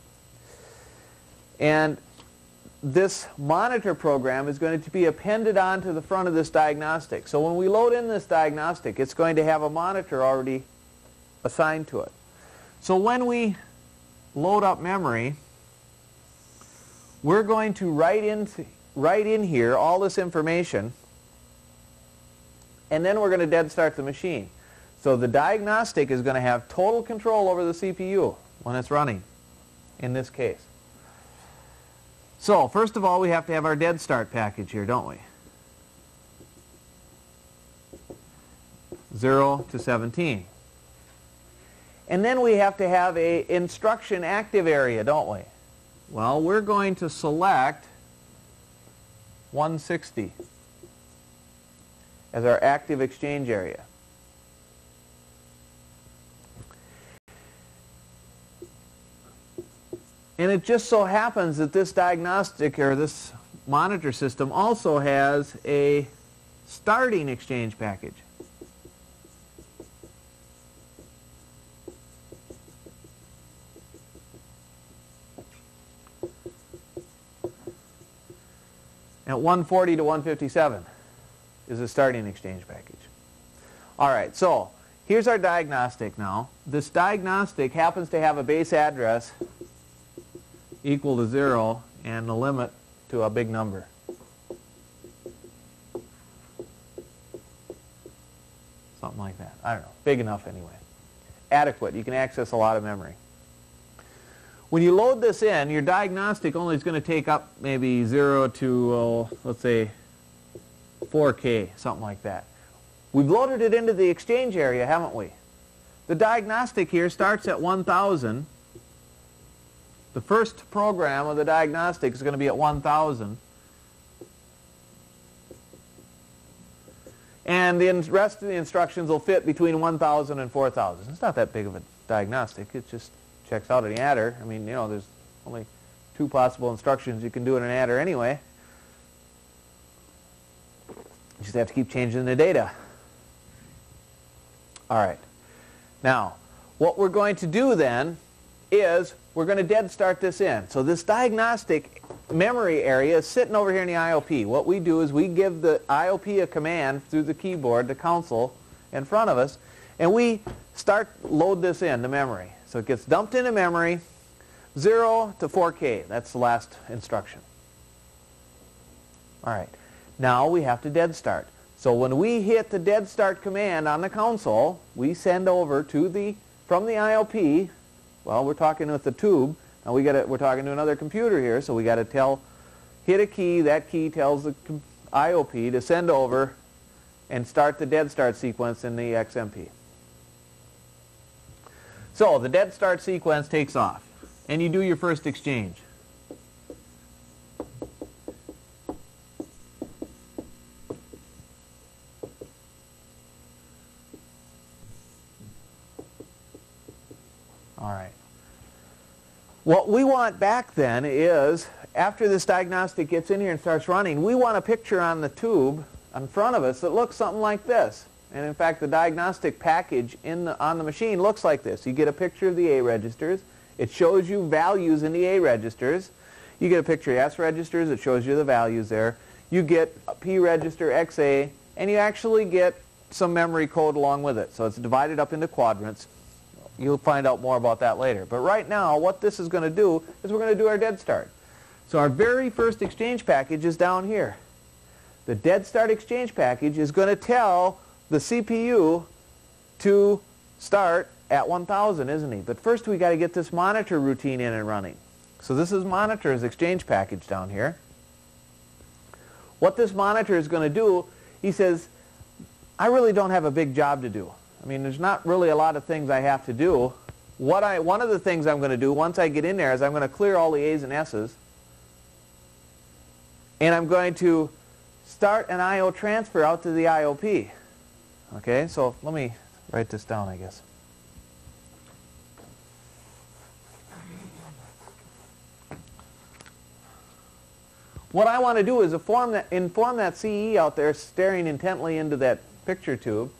and this monitor program is going to be appended onto the front of this diagnostic. So when we load in this diagnostic, it's going to have a monitor already assigned to it. So when we load up memory, we're going to write in here all this information, and then we're going to dead start the machine. So the diagnostic is going to have total control over the CPU when it's running, in this case. So first of all, we have to have our dead start package here, don't we? 0 to 17. And then we have to have a instruction active area, don't we? Well, we're going to select 160 as our active exchange area. And it just so happens that this diagnostic, or this monitor system, also has a starting exchange package. At 140 to 157 is a starting exchange package. All right, so here's our diagnostic now. This diagnostic happens to have a base address equal to 0 and the limit to a big number. Something like that. I don't know. Big enough anyway. Adequate. You can access a lot of memory. When you load this in, your diagnostic only is going to take up maybe 0 to, let's say, 4K, something like that. We've loaded it into the exchange area, haven't we? The diagnostic here starts at 1,000. The first program of the diagnostic is going to be at 1,000. And the rest of the instructions will fit between 1,000 and 4,000. It's not that big of a diagnostic. It just checks out an adder. I mean, you know, there's only 2 possible instructions you can do in an adder anyway. You just have to keep changing the data. All right. Now, what we're going to do then is we're going to dead start this in. So this diagnostic memory area is sitting over here in the IOP. What we do is we give the IOP a command through the keyboard, the console in front of us, and we load this in to memory. So it gets dumped into memory, 0 to 4K. That's the last instruction. All right. Now we have to dead start. So when we hit the dead start command on the console, we send over to from the IOP. Well, we're talking with the tube. Now we're talking to another computer here, so we got to hit a key. That key tells the IOP to send over and start the dead start sequence in the XMP. So the dead start sequence takes off, and you do your first exchange. All right. What we want back then is, after this diagnostic gets in here and starts running, we want a picture on the tube in front of us that looks something like this. And in fact, the diagnostic package on the machine looks like this. You get a picture of the A registers. It shows you values in the A registers. You get a picture of S registers. It shows you the values there. You get a P register, XA, and you actually get some memory code along with it. So it's divided up into quadrants. You'll find out more about that later. But right now, what this is going to do is we're going to do our dead start. So our very first exchange package is down here. The dead start exchange package is going to tell the CPU to start at 1000, isn't he? But first we got to get this monitor routine in and running. So this is monitor's exchange package down here. What this monitor is going to do, he says, I really don't have a big job to do. I mean, there's not really a lot of things I have to do. One of the things I'm going to do once I get in there is I'm going to clear all the A's and S's. And I'm going to start an I.O. transfer out to the IOP. Okay, so let me write this down, I guess. What I want to do is inform that CE out there staring intently into that picture tube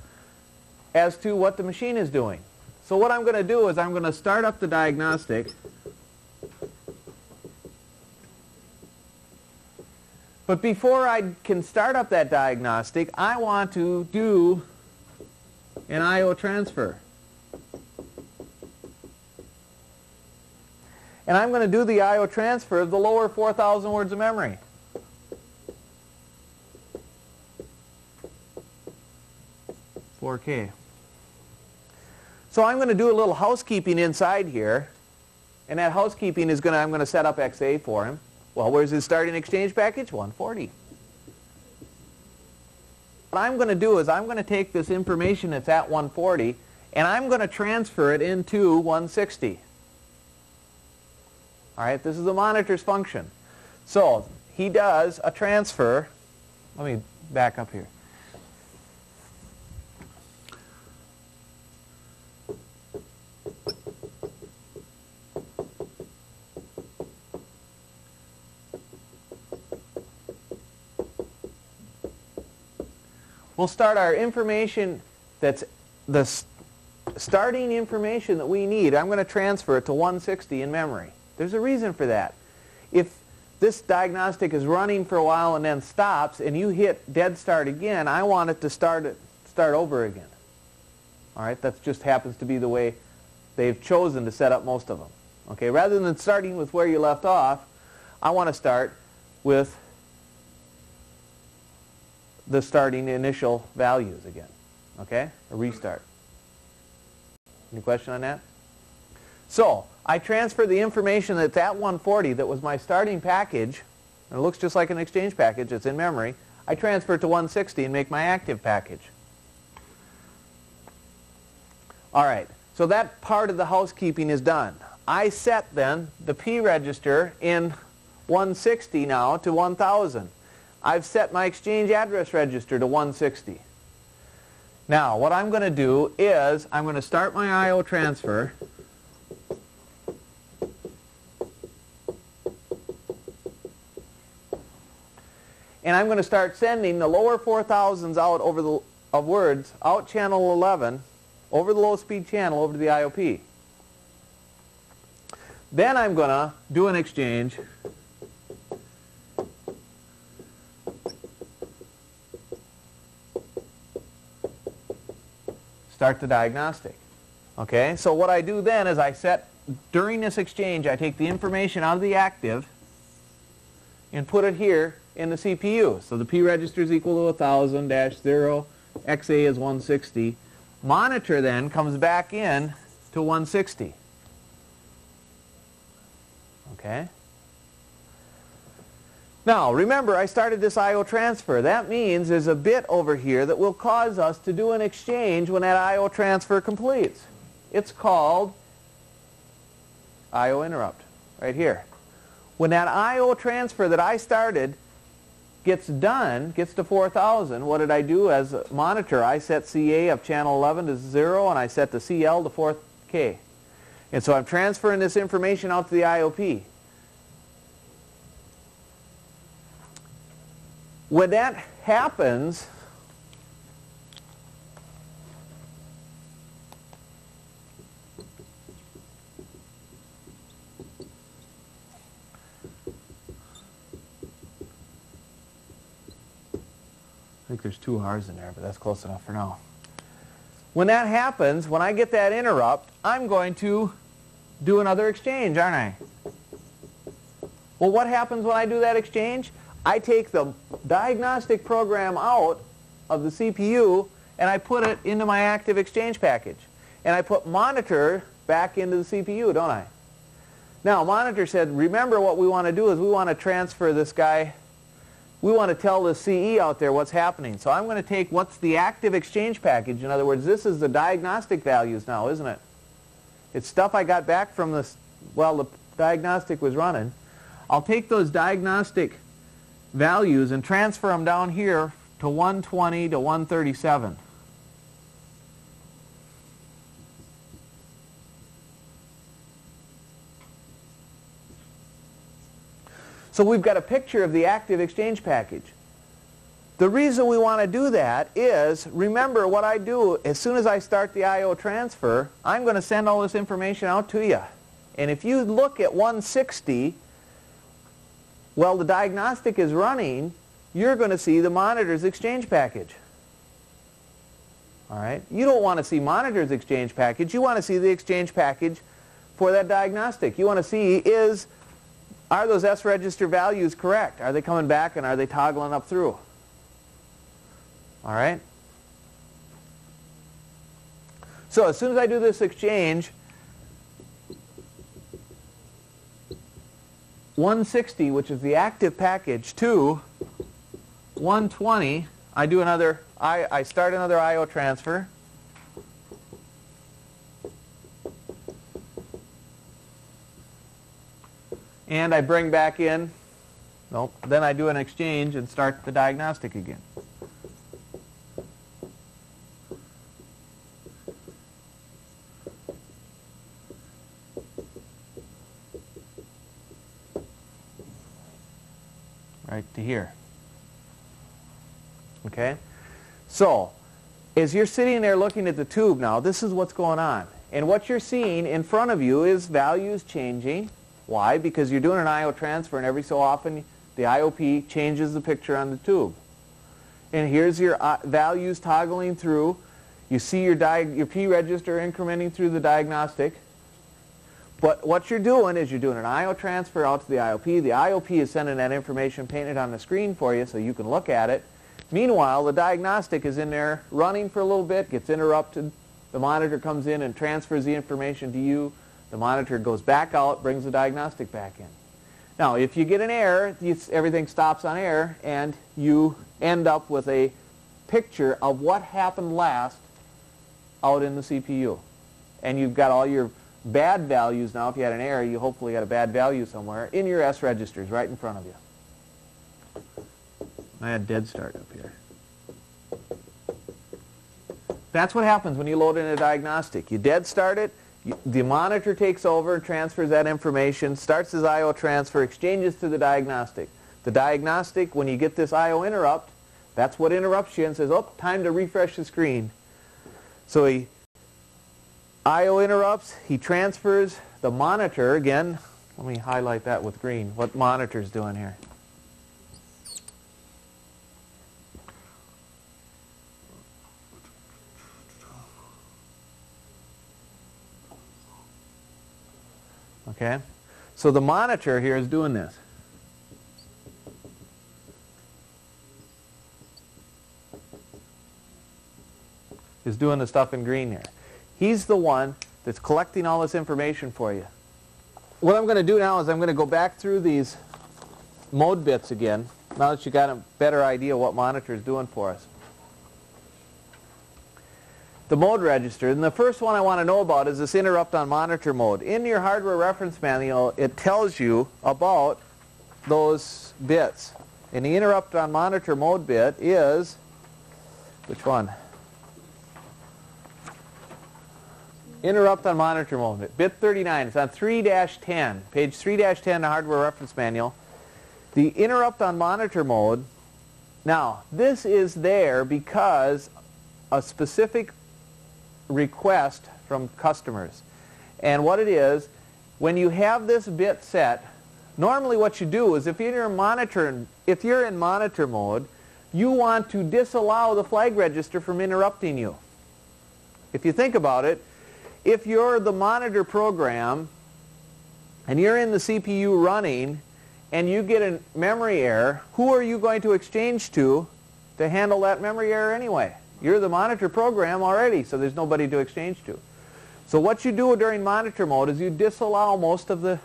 as to what the machine is doing. So what I'm going to do is I'm going to start up the diagnostic. But before I can start up that diagnostic, I want to do an I.O. transfer. And I'm going to do the I.O. transfer of the lower 4,000 words of memory. $4K. So I'm going to do a little housekeeping inside here, and that housekeeping is I'm going to set up XA for him. Well, where's his starting exchange package? 140. What I'm going to do is I'm going to take this information that's at 140, and I'm going to transfer it into 160. All right, this is the monitor's function. So he does a transfer. Let me back up here. We'll start our information that's the starting information that we need. I'm going to transfer it to 160 in memory. There's a reason for that. If this diagnostic is running for a while and then stops and you hit dead start again, I want it to start over again. All right, that just happens to be the way they've chosen to set up most of them. Okay, rather than starting with where you left off, I want to start with the starting initial values again. Okay, a restart. Any question on that? So I transfer the information that's at 140 that was my starting package, and it looks just like an exchange package, it's in memory. I transfer it to 160 and make my active package. All right, so that part of the housekeeping is done. I set then the P register in 160 now to 1000. I've set my exchange address register to 160. Now, what I'm going to do is I'm going to start my I.O. transfer. And I'm going to start sending the lower 4,000s out of words out channel 11 over the low-speed channel over to the IOP. Then I'm going to do an exchange. Start the diagnostic. Okay, so what I do then is I set, during this exchange, I take the information out of the active and put it here in the CPU. So the P register is equal to 1000-0, XA is 160. Monitor then comes back in to 160. Okay? Now, remember, I started this I/O transfer. That means there's a bit over here that will cause us to do an exchange when that I/O transfer completes. It's called I/O interrupt, right here. When that I/O transfer that I started gets done, gets to 4,000, what did I do as a monitor? I set CA of channel 11 to 0, and I set the CL to 4K. And so I'm transferring this information out to the IOP. When that happens, I think there's 2 R's in there, but that's close enough for now. When that happens, when I get that interrupt, I'm going to do another exchange, aren't I? Well, what happens when I do that exchange? I take the diagnostic program out of the CPU and I put it into my active exchange package. And I put monitor back into the CPU, don't I? Now, monitor said, remember what we want to do is we want to transfer this guy. We want to tell the CE out there what's happening. So I'm going to take what's the active exchange package. In other words, this is the diagnostic values now, isn't it? It's stuff I got back from this, well, the diagnostic was running. I'll take those diagnostic values and transfer them down here to 120 to 137. So we've got a picture of the active exchange package. The reason we want to do that is, remember what I do, as soon as I start the I/O transfer, I'm going to send all this information out to you. And if you look at 160, well, the diagnostic is running, you're going to see the monitor's exchange package. All right? You don't want to see monitor's exchange package. You want to see the exchange package for that diagnostic. You want to see are those S register values correct? Are they coming back and are they toggling up through? All right? So as soon as I do this exchange, 160, which is the active package, to 120, I do another, I start another I/O transfer. And I bring back in, nope, then I do an exchange and start the diagnostic again. Right to here. Okay? So, as you're sitting there looking at the tube now, this is what's going on. And what you're seeing in front of you is values changing. Why? Because you're doing an I/O transfer, and every so often the IOP changes the picture on the tube. And here's your values toggling through. You see your P register incrementing through the diagnostic. But what you're doing is you're doing an I/O transfer out to the IOP. The IOP is sending that information painted on the screen for you so you can look at it. Meanwhile, the diagnostic is in there running for a little bit, gets interrupted. The monitor comes in and transfers the information to you. The monitor goes back out, brings the diagnostic back in. Now, if you get an error, everything stops on air, and you end up with a picture of what happened last out in the CPU. And you've got all your bad values now. If you had an error, you hopefully got a bad value somewhere in your S registers right in front of you. I had dead start up here. That's what happens when you load in a diagnostic. You dead start it. The monitor takes over, transfers that information, starts his I/O transfer, exchanges to the diagnostic. The diagnostic, when you get this I/O interrupt, that's what interrupts you and says, oh, time to refresh the screen. So he I/O interrupts, he transfers the monitor, again, let me highlight that with green, what monitor's doing here. Okay, so the monitor here is doing this. Is doing the stuff in green here. He's the one that's collecting all this information for you. What I'm going to do now is I'm going to go back through these mode bits again, now that you got a better idea what monitor is doing for us. The mode register, and the first one I want to know about is this interrupt on monitor mode. In your hardware reference manual, it tells you about those bits. And the interrupt on monitor mode bit is, which one? Interrupt on monitor mode, bit 39. It's on 3-10, page 3-10 in the hardware reference manual. The interrupt on monitor mode, now this is there because a specific request from customers. And what it is, when you have this bit set, normally what you do is if you're in monitor mode, you want to disallow the flag register from interrupting you. If you think about it, if you're the monitor program and you're in the CPU running and you get a memory error, who are you going to exchange to handle that memory error anyway? You're the monitor program already, so there's nobody to exchange to. So what you do during monitor mode is you disallow most of the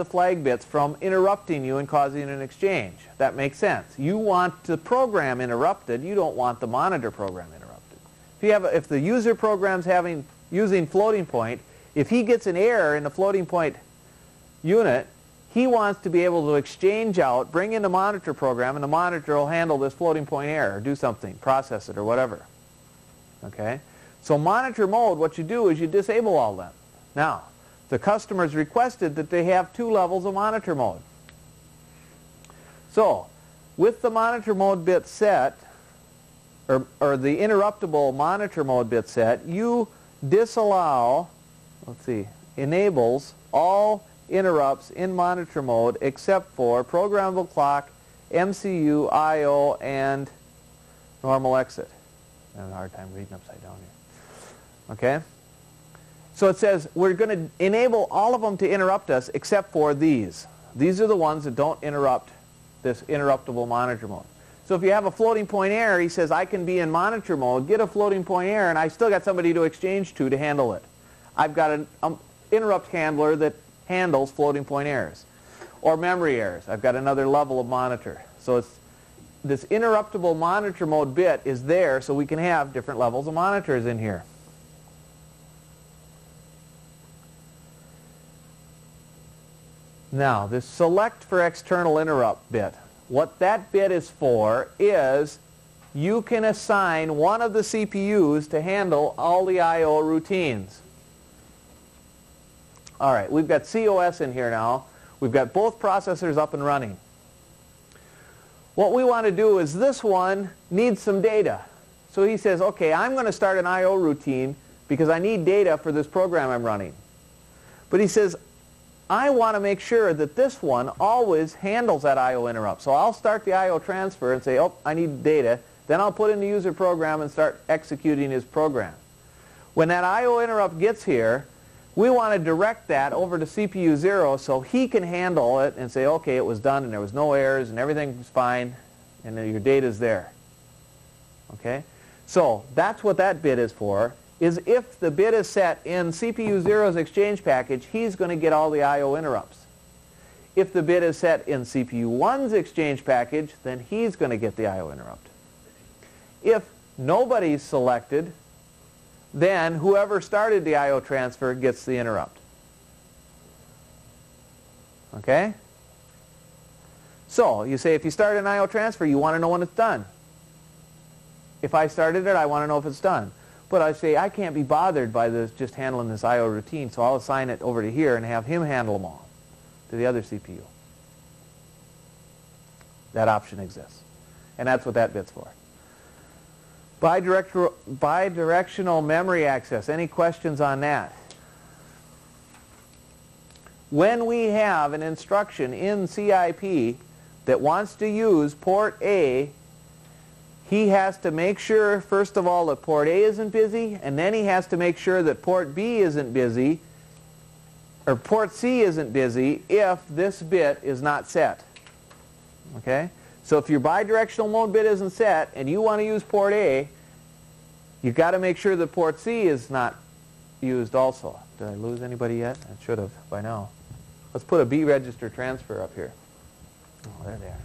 flag bits from interrupting you and causing an exchange. That makes sense. You want the program interrupted. You don't want the monitor program interrupted. If the user program's using floating point, if he gets an error in the floating point unit, he wants to be able to exchange out, bring in the monitor program, and the monitor will handle this floating point error, do something, process it or whatever. Okay? So monitor mode, what you do is you disable all that. Now, the customers requested that they have 2 levels of monitor mode. So, with the monitor mode bit set, or the interruptible monitor mode bit set, you disallow, enables all interrupts in monitor mode except for programmable clock, MCU, I/O, and normal exit. I'm having a hard time reading upside down here. Okay? So it says we're going to enable all of them to interrupt us except for these. These are the ones that don't interrupt this interruptible monitor mode. So if you have a floating point error, he says, I can be in monitor mode, get a floating point error, and I still got somebody to exchange to handle it. I've got an interrupt handler that handles floating point errors. Or memory errors. I've got another level of monitor. So it's this interruptible monitor mode bit is there so we can have different levels of monitors in here. Now, this select for external interrupt bit. What that bit is for is you can assign one of the CPUs to handle all the I/O routines. All right, we've got COS in here now. We've got both processors up and running. What we want to do is this one needs some data. So he says, okay, I'm going to start an I/O routine because I need data for this program I'm running. But he says, I want to make sure that this one always handles that I/O interrupt. So I'll start the I/O transfer and say, oh, I need data. Then I'll put in the user program and start executing his program. When that I/O interrupt gets here, we want to direct that over to CPU 0 so he can handle it and say, okay, it was done and there was no errors and everything's fine and your data's there. Okay? So that's what that bit is for. Is if the bit is set in CPU 0's exchange package, he's going to get all the I/O interrupts. If the bit is set in CPU 1's exchange package, then he's going to get the I/O interrupt. If nobody's selected, then whoever started the I/O transfer gets the interrupt. Okay? So, you say if you start an I/O transfer, you want to know when it's done. If I started it, I want to know if it's done. But I say, I can't be bothered by this, just handling this I/O routine, so I'll assign it over to here and have him handle them all to the other CPU. That option exists. And that's what that bit's for. Bidirectional memory access. Any questions on that? When we have an instruction in CIP that wants to use port A, he has to make sure, first of all, that port A isn't busy, and then he has to make sure that port B isn't busy, or port C isn't busy if this bit is not set. Okay? So if your bidirectional mode bit isn't set and you want to use port A, you've got to make sure that port C is not used also. Did I lose anybody yet? I should have by now. Let's put a B register transfer up here. Oh, there they are.